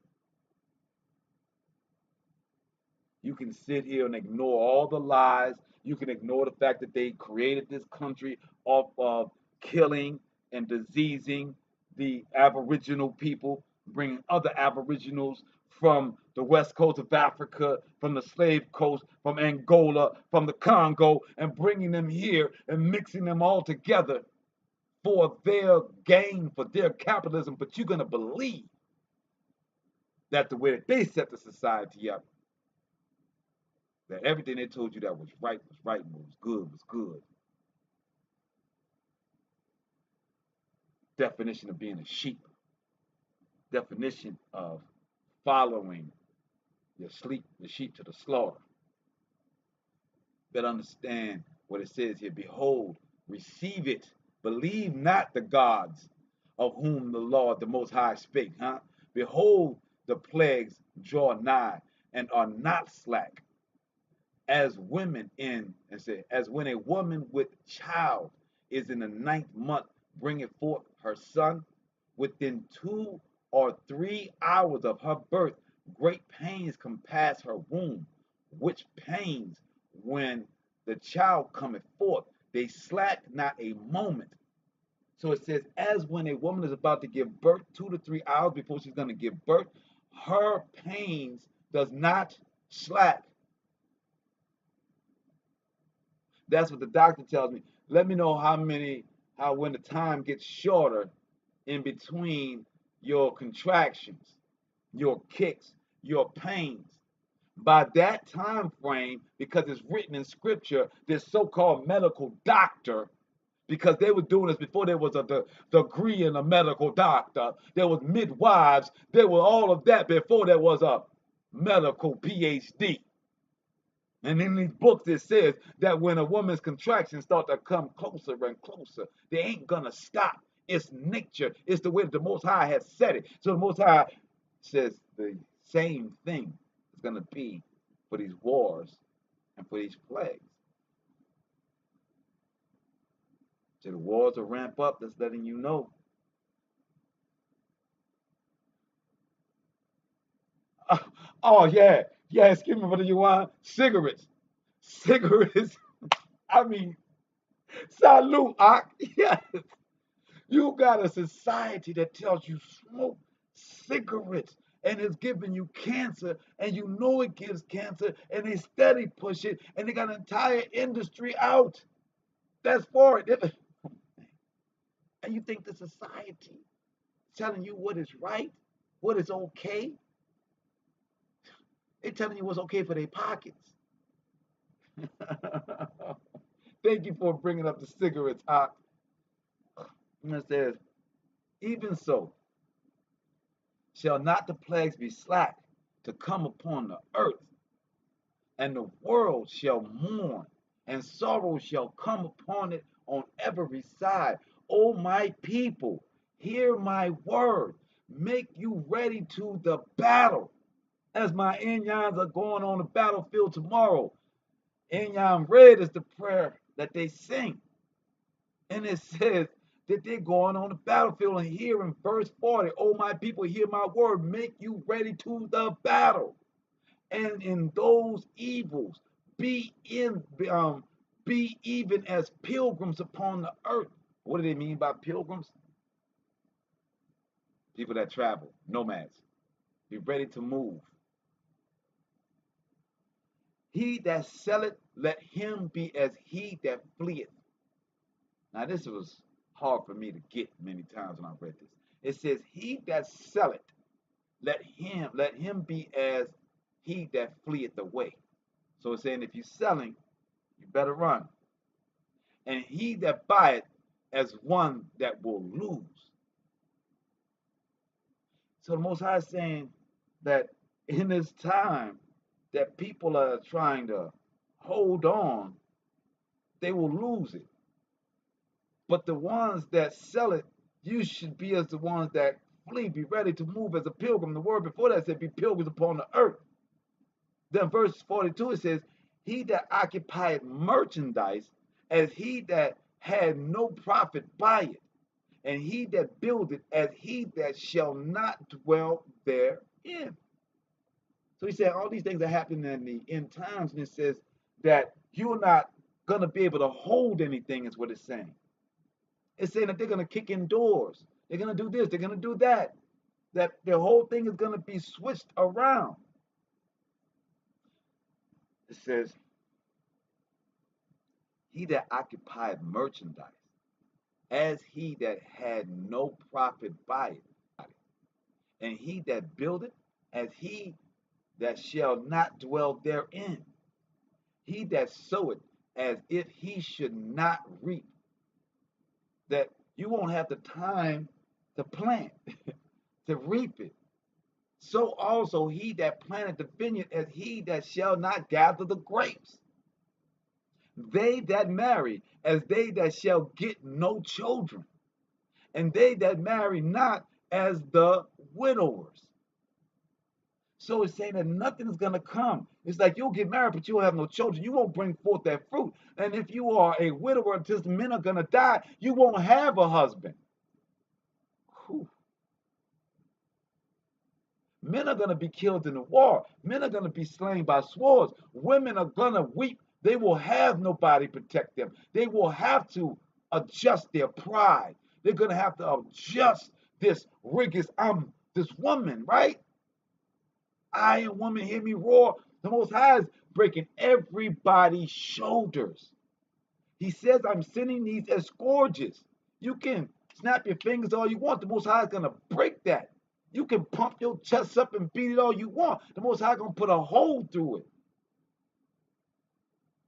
You can sit here and ignore all the lies. You can ignore the fact that they created this country off of killing and diseasing the Aboriginal people, bringing other Aboriginals from the west coast of Africa, from the slave coast, from Angola, from the Congo, and bringing them here and mixing them all together for their gain, for their capitalism. But you're going to believe that the way that they set the society up, that everything they told you that was right, and was good, was good. Definition of being a sheep. Definition of following your sheep to the slaughter. Better understand what it says here. Behold, receive it. Believe not the gods of whom the Lord, the Most High, spake. Behold, the plagues draw nigh and are not slack, as women in, and say, as when a woman with child is in the 9th month, bringing forth her son, within 2 or 3 hours of her birth, great pains compass her womb, which pains, when the child cometh forth, they slack not a moment. So it says, as when a woman is about to give birth, 2 to 3 hours before she's going to give birth, her pains does not slack. That's what the doctor tells me. Let me know how when the time gets shorter in between your contractions, your kicks, your pains. By that time frame, because it's written in scripture, this so-called medical doctor, because they were doing this before there was a degree in a medical doctor, there was midwives, there was all of that before there was a medical PhD. And in these books, it says that when a woman's contractions start to come closer and closer, they ain't gonna stop. It's nature. It's the way that the Most High has said it. So the Most High says the same thing is going to be for these wars and for these plagues. So the wars will ramp up. That's letting you know. Oh yeah, yeah. Excuse me, but you want cigarettes? Cigarettes. I mean, salute, Ak. Yes. You got a society that tells you smoke cigarettes and it's giving you cancer, and you know it gives cancer, and they steady push it, and they got an entire industry out that's for it. And you think the society telling you what is right, what is okay? They're telling you what's okay for their pockets. Thank you for bringing up the cigarettes, Ak. And it says, even so, shall not the plagues be slack to come upon the earth, and the world shall mourn, and sorrow shall come upon it on every side. O my people, hear my word. Make you ready to the battle. As my Inyans are going on the battlefield tomorrow, Inyan Red is the prayer that they sing. And it says that they're going on the battlefield. And here in verse 40, oh my people, hear my word, make you ready to the battle. And in those evils, be in be even as pilgrims upon the earth. What do they mean by pilgrims? People that travel, nomads. Be ready to move. He that selleth, let him be as he that fleeth. Now, this was hard for me to get many times when I read this. It says, he that selleth, let him be as he that fleeth away. So it's saying if you're selling, you better run. And he that buyeth as one that will lose. So the Most High is saying that in this time that people are trying to hold on, they will lose it. But the ones that sell it, you should be as the ones that flee, be ready to move as a pilgrim. The word before that said, be pilgrims upon the earth. Then verse 42, it says, he that occupied merchandise as he that had no profit by it, and he that buildeth as he that shall not dwell therein. So he said all these things are happening in the end times, and it says that you're not going to be able to hold anything, is what it's saying. It's saying that they're going to kick in doors. They're going to do this. They're going to do that. That the whole thing is going to be switched around. It says, he that occupied merchandise, as he that had no profit by it, and he that buildeth, as he that shall not dwell therein, he that soweth, as if he should not reap. That you won't have the time to plant, to reap it. So also he that planteth the vineyard, as he that shall not gather the grapes. They that marry, as they that shall get no children, and they that marry not, as the widowers. So it's saying that nothing is going to come. It's like you'll get married, but you'll have no children. You won't bring forth that fruit. And if you are a widower, until the men are going to die, you won't have a husband. Whew. Men are going to be killed in the war. Men are going to be slain by swords. Women are going to weep. They will have nobody protect them. They will have to adjust their pride. They're going to have to adjust this rigorous, I'm this woman, right? I am woman, hear me roar. The Most High is breaking everybody's shoulders. He says, I'm sending these as scourges. You can snap your fingers all you want. The Most High is going to break that. You can pump your chest up and beat it all you want. The Most High is going to put a hole through it.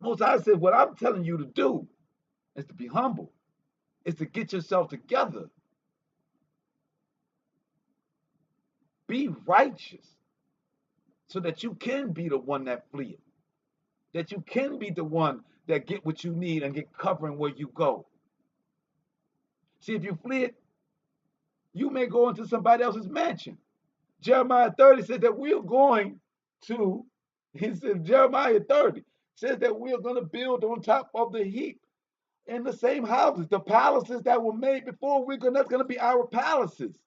The Most High says, what I'm telling you to do is to be humble. Is to get yourself together. Be righteous so that you can be the one that fleeth. That you can be the one that get what you need and get covering where you go. See, if you flee it, you may go into somebody else's mansion. Jeremiah 30 says that we're going to, he said, Jeremiah 30 says that we're going to build on top of the heap in the same houses, the palaces that were made before. That's going to be our palaces.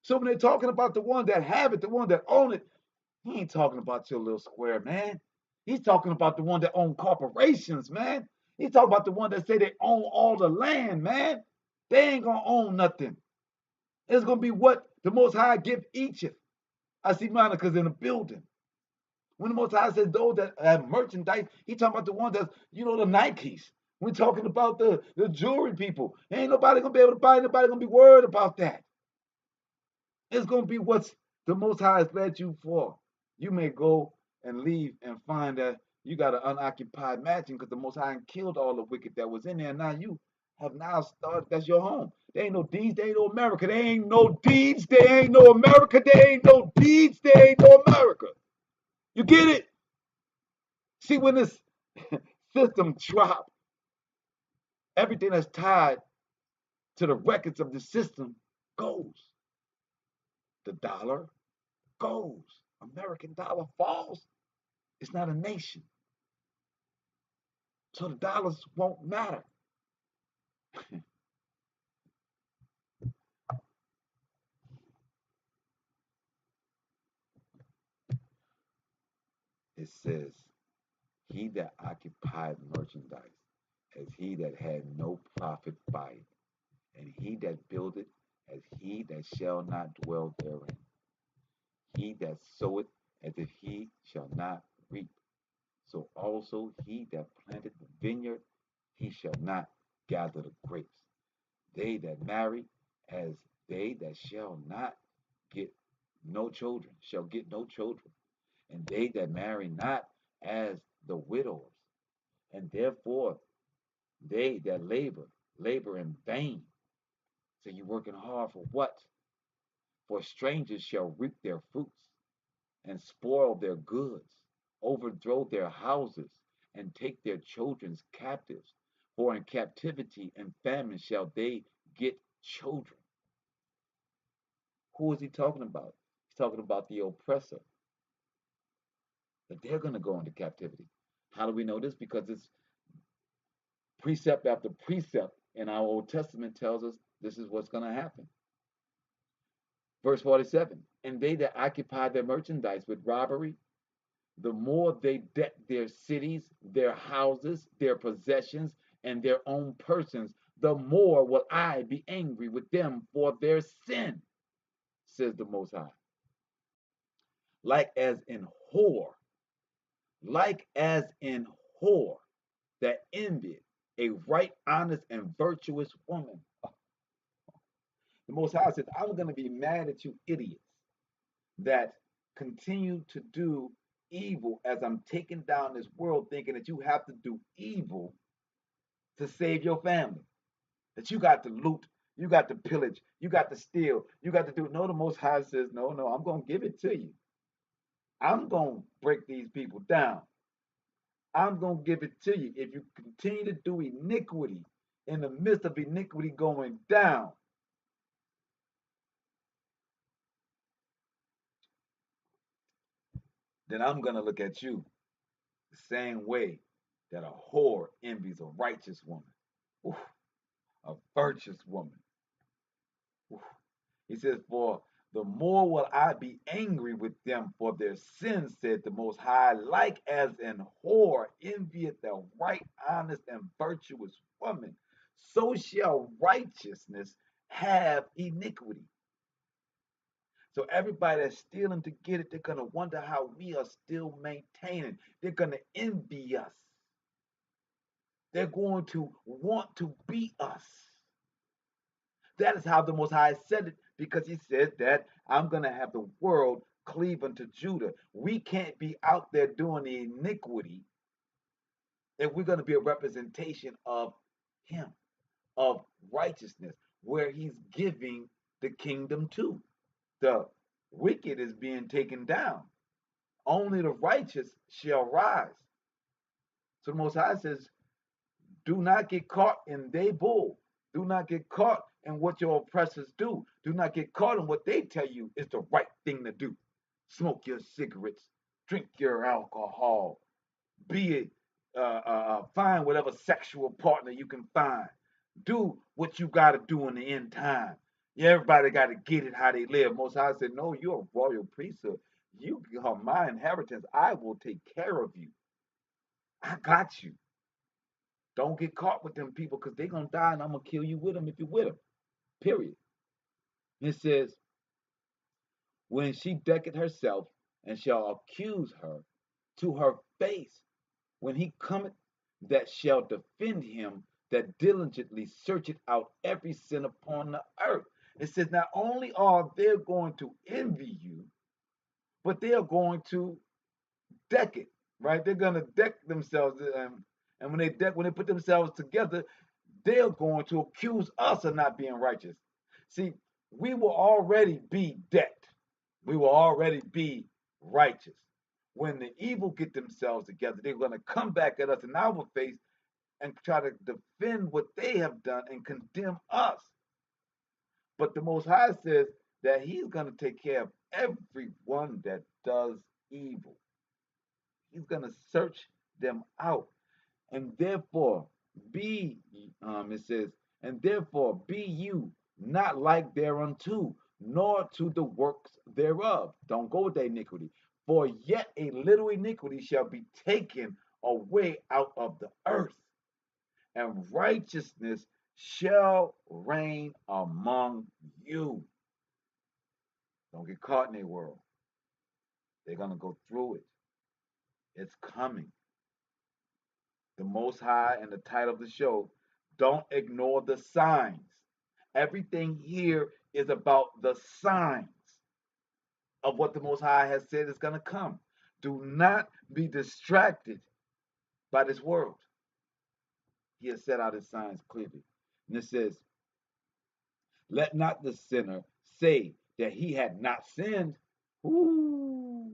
So when they're talking about the one that have it, the one that own it, he ain't talking about your little square, man. He's talking about the one that own corporations, man. He's talking about the one that say they own all the land, man. They ain't gonna own nothing. It's gonna be what the Most High give each of. I see Monica's in the building. When the Most High says those that have merchandise, he talking about the ones that's, the Nikes. We're talking about the jewelry people. Ain't nobody gonna be able to buy. Nobody gonna be worried about that. It's gonna be what's the Most High has led you for. You may go and leave and find that you got an unoccupied mansion because the Most High killed all the wicked that was in there. Now you have now started. That's your home. There ain't no deeds. There ain't no America. There ain't no deeds. There ain't no America. There ain't no deeds. There ain't no America. You get it? See, when this system drop, everything that's tied to the records of the system goes. The dollar goes. American dollar falls. It's not a nation. So the dollars won't matter. It says, he that occupied merchandise as he that had no profit by it, and he that buildeth as he that shall not dwell therein. He that soweth as if he shall not reap. So also he that planted the vineyard, he shall not gather the grapes. They that marry as they that shall not get no children, shall get no children. And they that marry not as the widows. And therefore they that labor in vain. So you're working hard for what? For strangers shall reap their fruits and spoil their goods, overthrow their houses, and take their children's captives. For in captivity and famine shall they get children. Who is he talking about? He's talking about the oppressor. That they're going to go into captivity. How do we know this? Because it's precept after precept in our Old Testament tells us this is what's going to happen. Verse 47, and they that occupy their merchandise with robbery, the more they deck their cities, their houses, their possessions, and their own persons, the more will I be angry with them for their sin, says the Most High. Like as in whore, that envied a right, honest, and virtuous woman. The Most High says, I'm going to be mad at you idiots that continue to do evil as I'm taking down this world, thinking that you have to do evil to save your family, that you got to loot, you got to pillage, you got to steal, you got to do. No, the Most High says, no, I'm going to give it to you. I'm going to break these people down. I'm going to give it to you. If you continue to do iniquity in the midst of iniquity going down, then I'm going to look at you the same way that a whore envies a righteous woman, oof, a virtuous woman. Oof. He says, for the more will I be angry with them for their sins, said the Most High, like as an whore envieth the right, honest, and virtuous woman, so shall righteousness have iniquity. So everybody that's stealing to get it, they're going to wonder how we are still maintaining. They're going to envy us. They're going to want to be us. That is how the Most High said it, because he said that I'm going to have the world cleave unto Judah. We can't be out there doing the iniquity if we're going to be a representation of him, of righteousness, where he's giving the kingdom to. The wicked is being taken down. Only the righteous shall rise. So the Most High says, do not get caught in their bull. Do not get caught in what your oppressors do. Do not get caught in what they tell you is the right thing to do. Smoke your cigarettes, drink your alcohol, be it find whatever sexual partner you can find. Do what you got to do in the end time. Yeah, everybody got to get it how they live. Most High said, "No, you're a royal priesthood. You are my inheritance. I will take care of you. I got you. Don't get caught with them people because they're gonna die, and I'm gonna kill you with them if you're with them. Period." It says, "When she decketh herself, and shall accuse her to her face, when he cometh that shall defend him, that diligently searcheth out every sin upon the earth." It says, not only are they going to envy you, but they are going to deck it, right? They're going to deck themselves, and when they put themselves together, they're going to accuse us of not being righteous. See, we will already be decked. We will already be righteous. When the evil get themselves together, they're going to come back at us in our face and try to defend what they have done and condemn us. But the Most High says that He's going to take care of everyone that does evil. He's going to search them out. And therefore, it says, and therefore be you not like thereunto, nor to the works thereof. Don't go with the iniquity. For yet a little iniquity shall be taken away out of the earth, and righteousness shall reign among you. Don't get caught in their world. They're going to go through it. It's coming. The Most High and the title of the show, don't ignore the signs. Everything here is about the signs of what the Most High has said is going to come. Do not be distracted by this world. He has set out his signs clearly. And it says, let not the sinner say that he had not sinned. Ooh.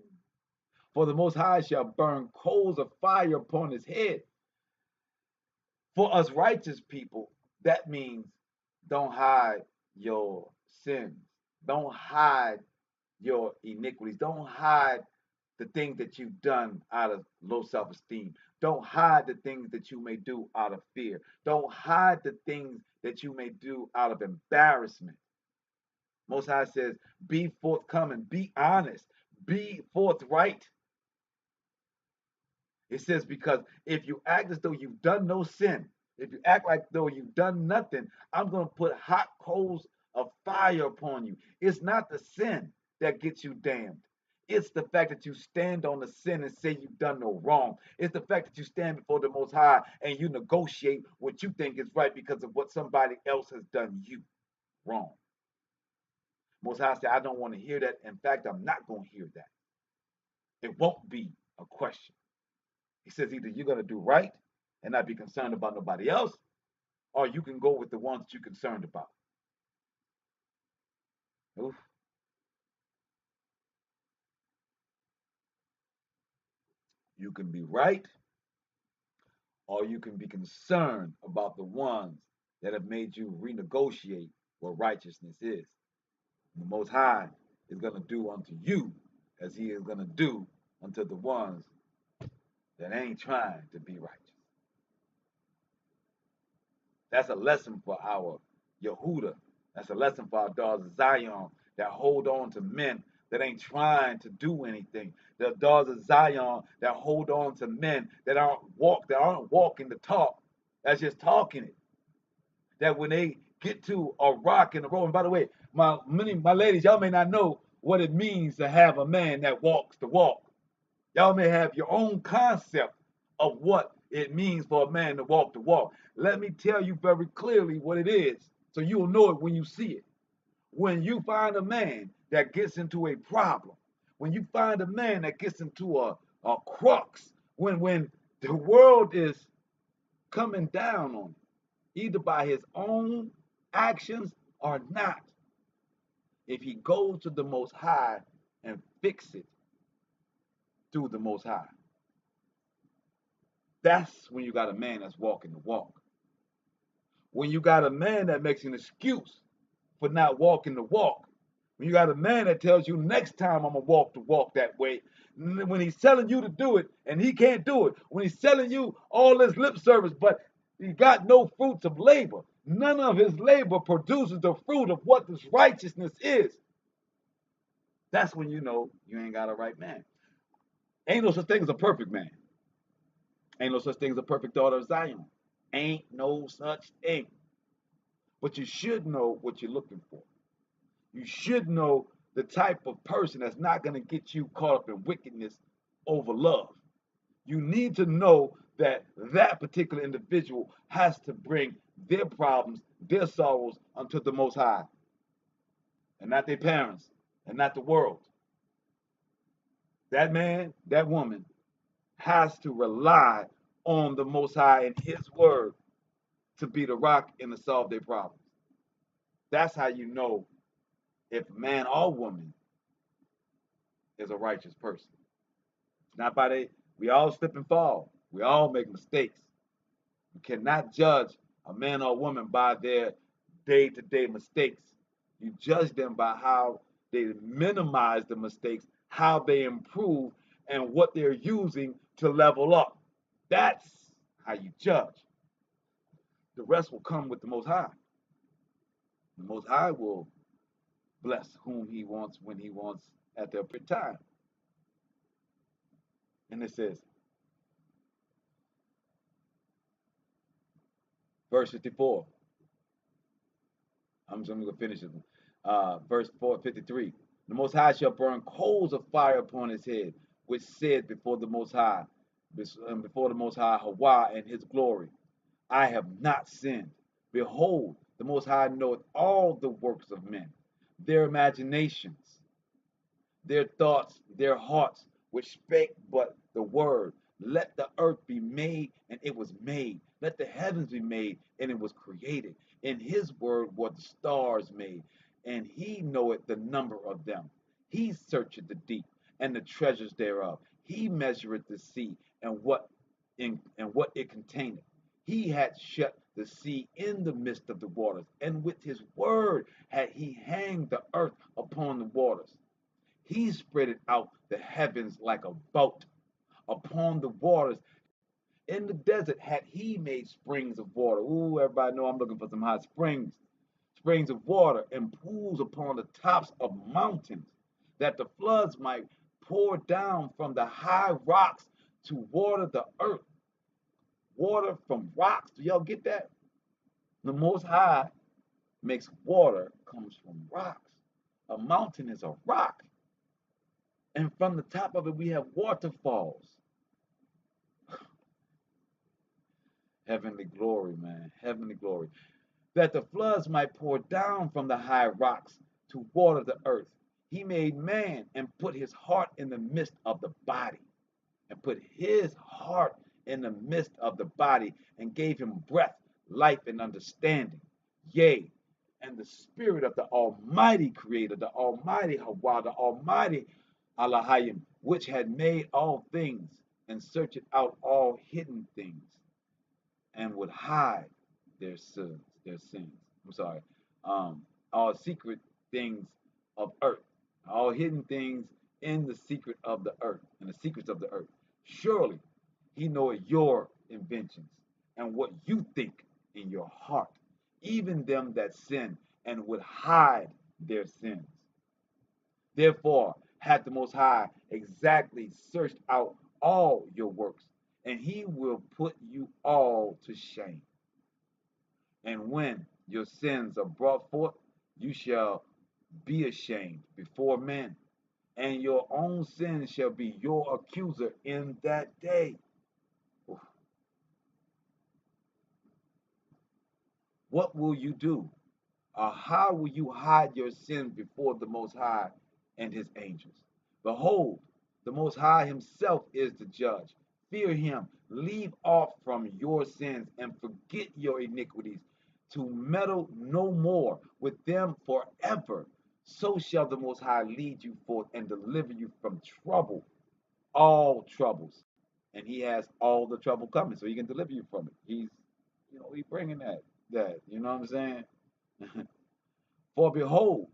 For the Most High shall burn coals of fire upon his head. For us righteous people, that means don't hide your sins. Don't hide your iniquities. Don't hide the things that you've done out of low self-esteem. Don't hide the things that you may do out of fear. Don't hide the things that you may do out of embarrassment. Most High says, be forthcoming, be honest, be forthright. It says, because if you act as though you've done no sin, if you act like though you've done nothing, I'm going to put hot coals of fire upon you. It's not the sin that gets you damned. It's the fact that you stand on the sin and say you've done no wrong. It's the fact that you stand before the Most High and you negotiate what you think is right because of what somebody else has done you wrong. Most High said, I don't want to hear that. In fact, I'm not going to hear that. It won't be a question. He says either you're going to do right and not be concerned about nobody else, or you can go with the ones that you're concerned about. Oof. You can be right, or you can be concerned about the ones that have made you renegotiate what righteousness is. And the Most High is going to do unto you as He is going to do unto the ones that ain't trying to be righteous. That's a lesson for our Yehuda. That's a lesson for our daughters of Zion that hold on to men that ain't trying to do anything. The daughters of Zion that hold on to men that aren't walking the talk. That's just talking it. That when they get to a rock in the road, and by the way, my ladies, y'all may not know what it means to have a man that walks the walk. Y'all may have your own concept of what it means for a man to walk the walk. Let me tell you very clearly what it is, so you'll know it when you see it. When you find a man that gets into a problem, when you find a man that gets into a crux, when the world is coming down on him, either by his own actions or not, if he goes to the Most High and fix it through the Most High, that's when you got a man that's walking the walk. when you got a man that makes an excuse for not walking the walk, when you got a man that tells you next time I'm gonna walk the walk that way, when he's telling you to do it and he can't do it, when he's telling you all this lip service, but he got no fruits of labor, none of his labor produces the fruit of what this righteousness is. That's when you know you ain't got a right man. Ain't no such thing as a perfect man. Ain't no such thing as a perfect daughter of Zion. Ain't no such thing. But you should know what you're looking for. You should know the type of person that's not going to get you caught up in wickedness over love. You need to know that that particular individual has to bring their problems, their sorrows unto the Most High, and not their parents, and not the world. That man, that woman has to rely on the Most High and His Word to be the rock and to solve their problems. That's how you know if man or woman is a righteous person. It's not by they, we all slip and fall. We all make mistakes. You cannot judge a man or woman by their day-to-day mistakes. You judge them by how they minimize the mistakes, how they improve, and what they're using to level up. That's how you judge. The rest will come with the Most High. The Most High will bless whom He wants, when He wants, at the appropriate time. And it says, verse 54. I'm just going to finish it. Verse 453. The Most High shall burn coals of fire upon his head, which said before the Most High, Hawa and His glory, I have not sinned. Behold, the Most High knoweth all the works of men, their imaginations, their thoughts, their hearts, which spake but the word. Let the earth be made, and it was made. Let the heavens be made, and it was created. In His word were the stars made, and He knoweth the number of them. He searcheth the deep and the treasures thereof. He measureth the sea and what it containeth. He had shut the sea in the midst of the waters, and with His word had He hanged the earth upon the waters. He spread out the heavens like a boat upon the waters. In the desert had He made springs of water. Ooh, everybody know I'm looking for some hot springs. Springs of water and pools upon the tops of mountains, that the floods might pour down from the high rocks to water the earth. Water from rocks. Do y'all get that? The Most High makes water comes from rocks. A mountain is a rock. And from the top of it, we have waterfalls. Heavenly glory, man. Heavenly glory. That the floods might pour down from the high rocks to water the earth. He made man and put his heart in the midst of the body. And put his heart in the midst of the body and gave him breath, life, and understanding. Yea, and the spirit of the Almighty Creator, the Almighty Hawa, the Almighty Allahayim, which had made all things and searched out all hidden things and would hide their sins. I'm sorry. All secret things of earth, all hidden things in the secret of the earth, in the secrets of the earth. Surely He knoweth your inventions and what you think in your heart, even them that sin and would hide their sins. Therefore hath the Most High exactly searched out all your works, and He will put you all to shame. And when your sins are brought forth, you shall be ashamed before men, and your own sin shall be your accuser in that day. What will you do? Or how will you hide your sins before the Most High and His angels? Behold, the Most High Himself is the judge. Fear Him, leave off from your sins, and forget your iniquities, to meddle no more with them forever. So shall the Most High lead you forth and deliver you from trouble, all troubles. And He has all the trouble coming, so He can deliver you from it. He's bringing that. that. You know what I'm saying? For behold,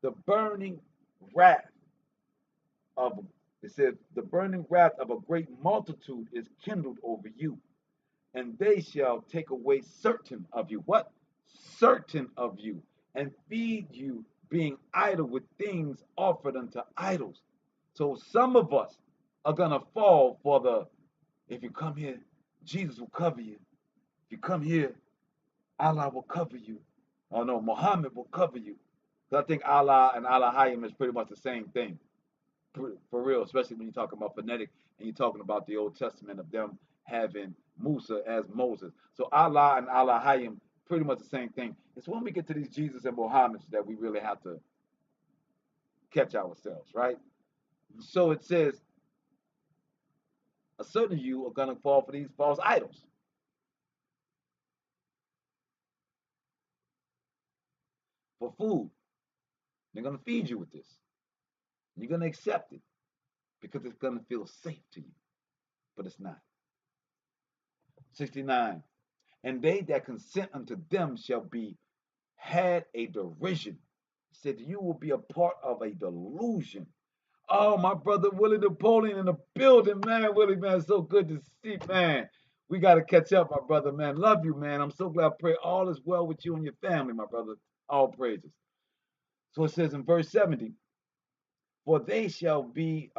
the burning wrath of it says the burning wrath of a great multitude is kindled over you, and they shall take away certain of you. What? Certain of you, and feed you, being idle with things offered unto idols. So some of us are gonna fall for the if you come here, Jesus will cover you. If you come here, Allah will cover you. Oh no, Muhammad will cover you. Because I think Allah and Allahayim is pretty much the same thing. For real, especially when you're talking about phonetic and you're talking about the Old Testament of them having Musa as Moses. So Allah and Allahayim, pretty much the same thing. It's when we get to these Jesus and Muhammads that we really have to catch ourselves, right? So it says, a certain of you are going to fall for these false idols. For food, they're going to feed you with this. You're going to accept it because it's going to feel safe to you, but it's not. 69. And they that consent unto them shall be had a derision. He said, you will be a part of a delusion. Oh, my brother Willie Napoleon in the building, man. Willie, man, so good to see, man. We got to catch up, my brother, man. Love you, man. I'm so glad. I pray all is well with you and your family, my brother. All praises. So it says in verse 70, for they shall be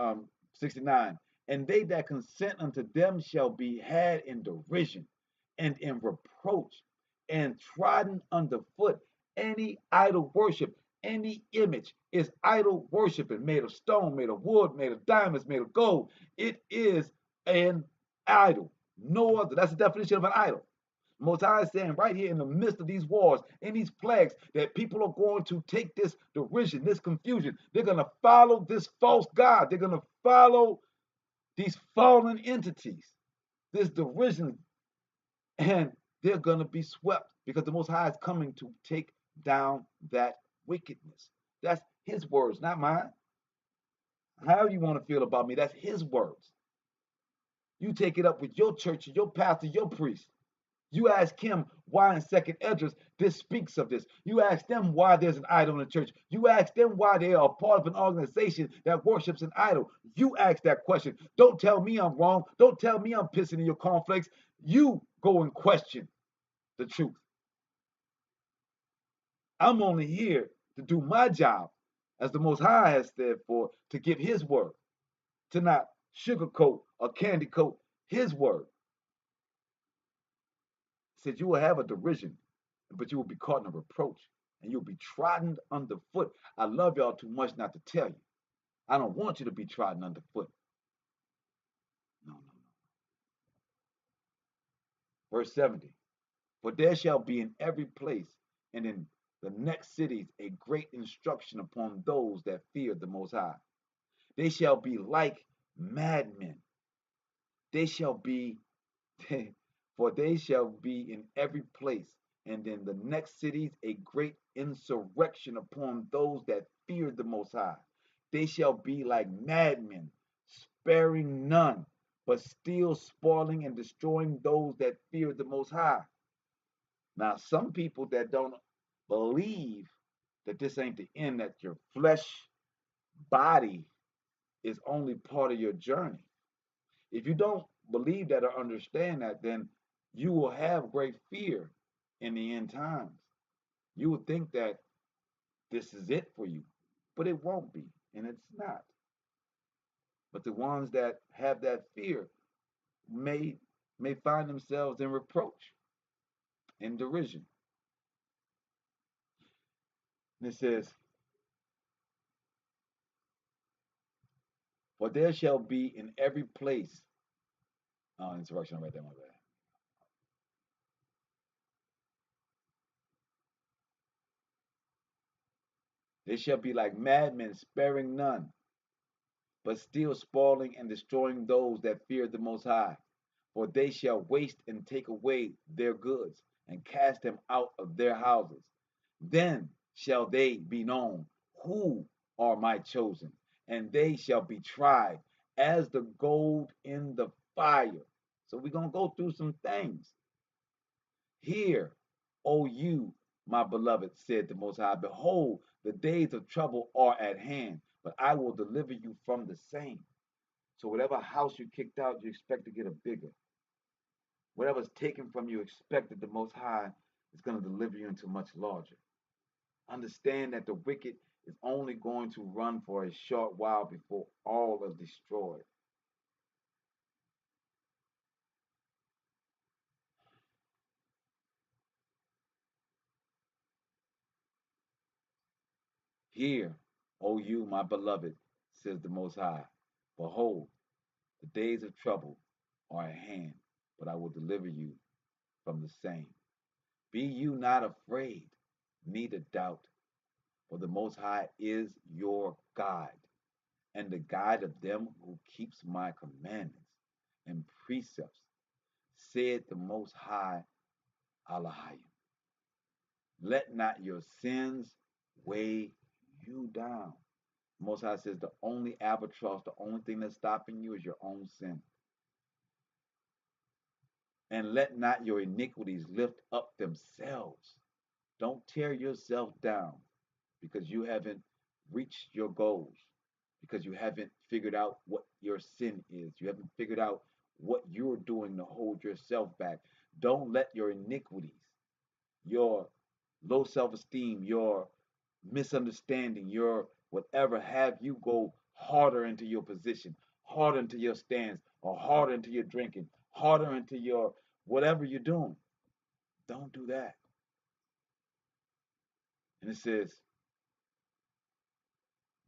69, and they that consent unto them shall be had in derision and in reproach and trodden underfoot. Any idol worship, any image is idol worshiping, made of stone, made of wood, made of diamonds, made of gold. It is an idol. No other. That's the definition of an idol. Most High is saying right here in the midst of these wars, in these plagues, that people are going to take this derision, this confusion. They're going to follow this false God. They're going to follow these fallen entities, this derision, and they're going to be swept because the Most High is coming to take down that wickedness. That's his words, not mine. However you want to feel about me, that's his words. You take it up with your church, your pastor, your priest. You ask him why in Second Ezra this speaks of this. You ask them why there's an idol in the church. You ask them why they are a part of an organization that worships an idol. You ask that question. Don't tell me I'm wrong. Don't tell me I'm pissing in your cornflakes. You go and question the truth. I'm only here to do my job, as the Most High has said, for to give his word, to not sugarcoat or candy coat his word. He said you will have a derision, but you will be caught in a reproach and you'll be trodden underfoot. I love y'all too much not to tell you. I don't want you to be trodden underfoot. No, no, no. Verse 70. For there shall be in every place and in the next cities a great instruction upon those that fear the Most High. They shall be like madmen. They shall be, for they shall be in every place and in the next cities a great insurrection upon those that fear the Most High. They shall be like madmen, sparing none, but still spoiling and destroying those that fear the Most High. Now, some people that don't believe that this ain't the end, that your flesh body is only part of your journey. If you don't believe that or understand that, then you will have great fear in the end times. You will think that this is it for you, but it won't be, and it's not. But the ones that have that fear may find themselves in reproach, in derision. And it says, for there shall be in every place, insurrection right there, my bad. They shall be like madmen, sparing none, but still spoiling and destroying those that fear the Most High. For they shall waste and take away their goods, and cast them out of their houses. Then shall they be known who are my chosen, and they shall be tried as the gold in the fire. So we're going to go through some things. Hear, O you, my beloved, said the Most High, behold, the days of trouble are at hand, but I will deliver you from the same. So whatever house you kicked out, you expect to get a bigger. Whatever's taken from you, expect that the Most High is going to deliver you into much larger. Understand that the wicked is only going to run for a short while before all is destroyed. Hear, O you, my beloved, says the Most High. Behold, the days of trouble are at hand, but I will deliver you from the same. Be you not afraid, neither doubt, for the Most High is your guide, and the guide of them who keeps my commandments and precepts, said the Most High Elohim. Let not your sins weigh you down. Most High says the only albatross, the only thing that's stopping you is your own sin. And let not your iniquities lift up themselves. Don't tear yourself down because you haven't reached your goals, because you haven't figured out what your sin is. You haven't figured out what you're doing to hold yourself back. Don't let your iniquities, your low self esteem, your misunderstanding, your whatever have you go harder into your position, harder into your stance, or harder into your drinking, harder into your whatever you're doing. Don't do that. And it says,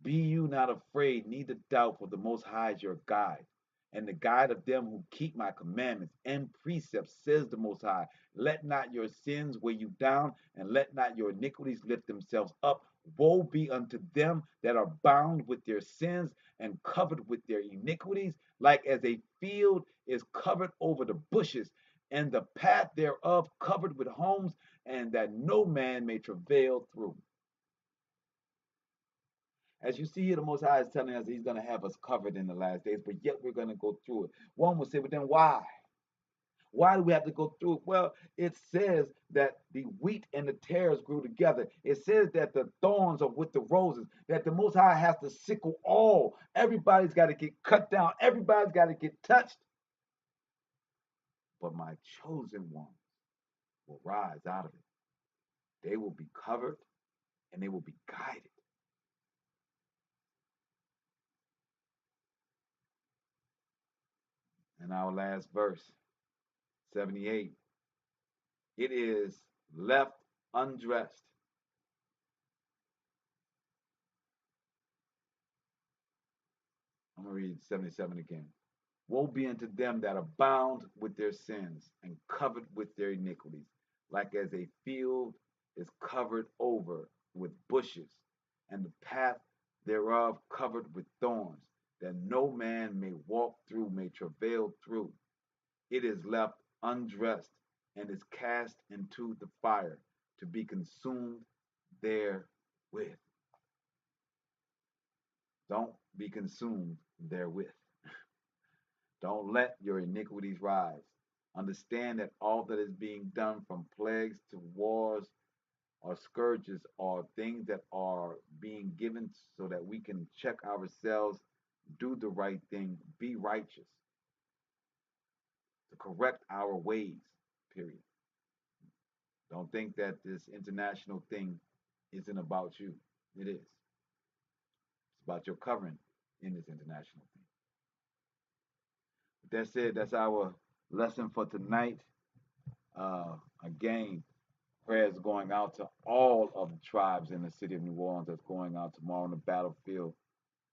be you not afraid, neither doubt, for the Most High is your guide, and the guide of them who keep my commandments and precepts, says the Most High. Let not your sins weigh you down, and let not your iniquities lift themselves up. Woe be unto them that are bound with their sins and covered with their iniquities, like as a field is covered over the bushes, and the path thereof covered with homes, and that no man may travail through. As you see here, the Most High is telling us He's going to have us covered in the last days, but yet we're going to go through it. One would say, but then why? Why do we have to go through it? Well, it says that the wheat and the tares grew together. It says that the thorns are with the roses, that the Most High has to sickle all. Everybody's got to get cut down. Everybody's got to get touched. But my chosen ones will rise out of it. They will be covered and they will be guided. And our last verse, 78. It is left undressed. I'm going to read 77 again. Woe be unto them that are bound with their sins and covered with their iniquities, like as a field is covered over with bushes, and the path thereof covered with thorns, that no man may walk through, may travail through. It is left undressed and is cast into the fire to be consumed therewith. Don't be consumed therewith. Don't let your iniquities rise. Understand that all that is being done, from plagues to wars or scourges, are things that are being given so that we can check ourselves, do the right thing, be righteous, to correct our ways, period. Don't think that this international thing isn't about you. It is. It's about your covering in this international thing. With that said, that's our lesson for tonight. Again, prayers going out to all of the tribes in the city of New Orleans that's going out tomorrow on the battlefield.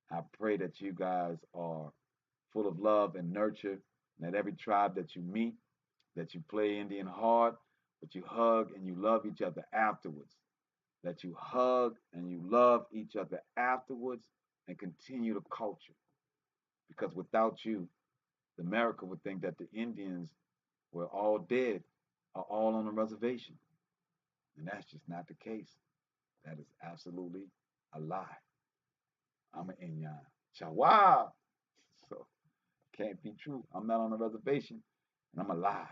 I pray that you guys are full of love and nurture, and that every tribe that you meet, that you play Indian hard, that you hug and you love each other afterwards. That you hug and you love each other afterwards and continue the culture. Because without you, America would think that the Indians were all dead, are all on a reservation. And that's just not the case. That is absolutely a lie. I'm an Inyan. Chawa. So can't be true. I'm not on a reservation and I'm alive.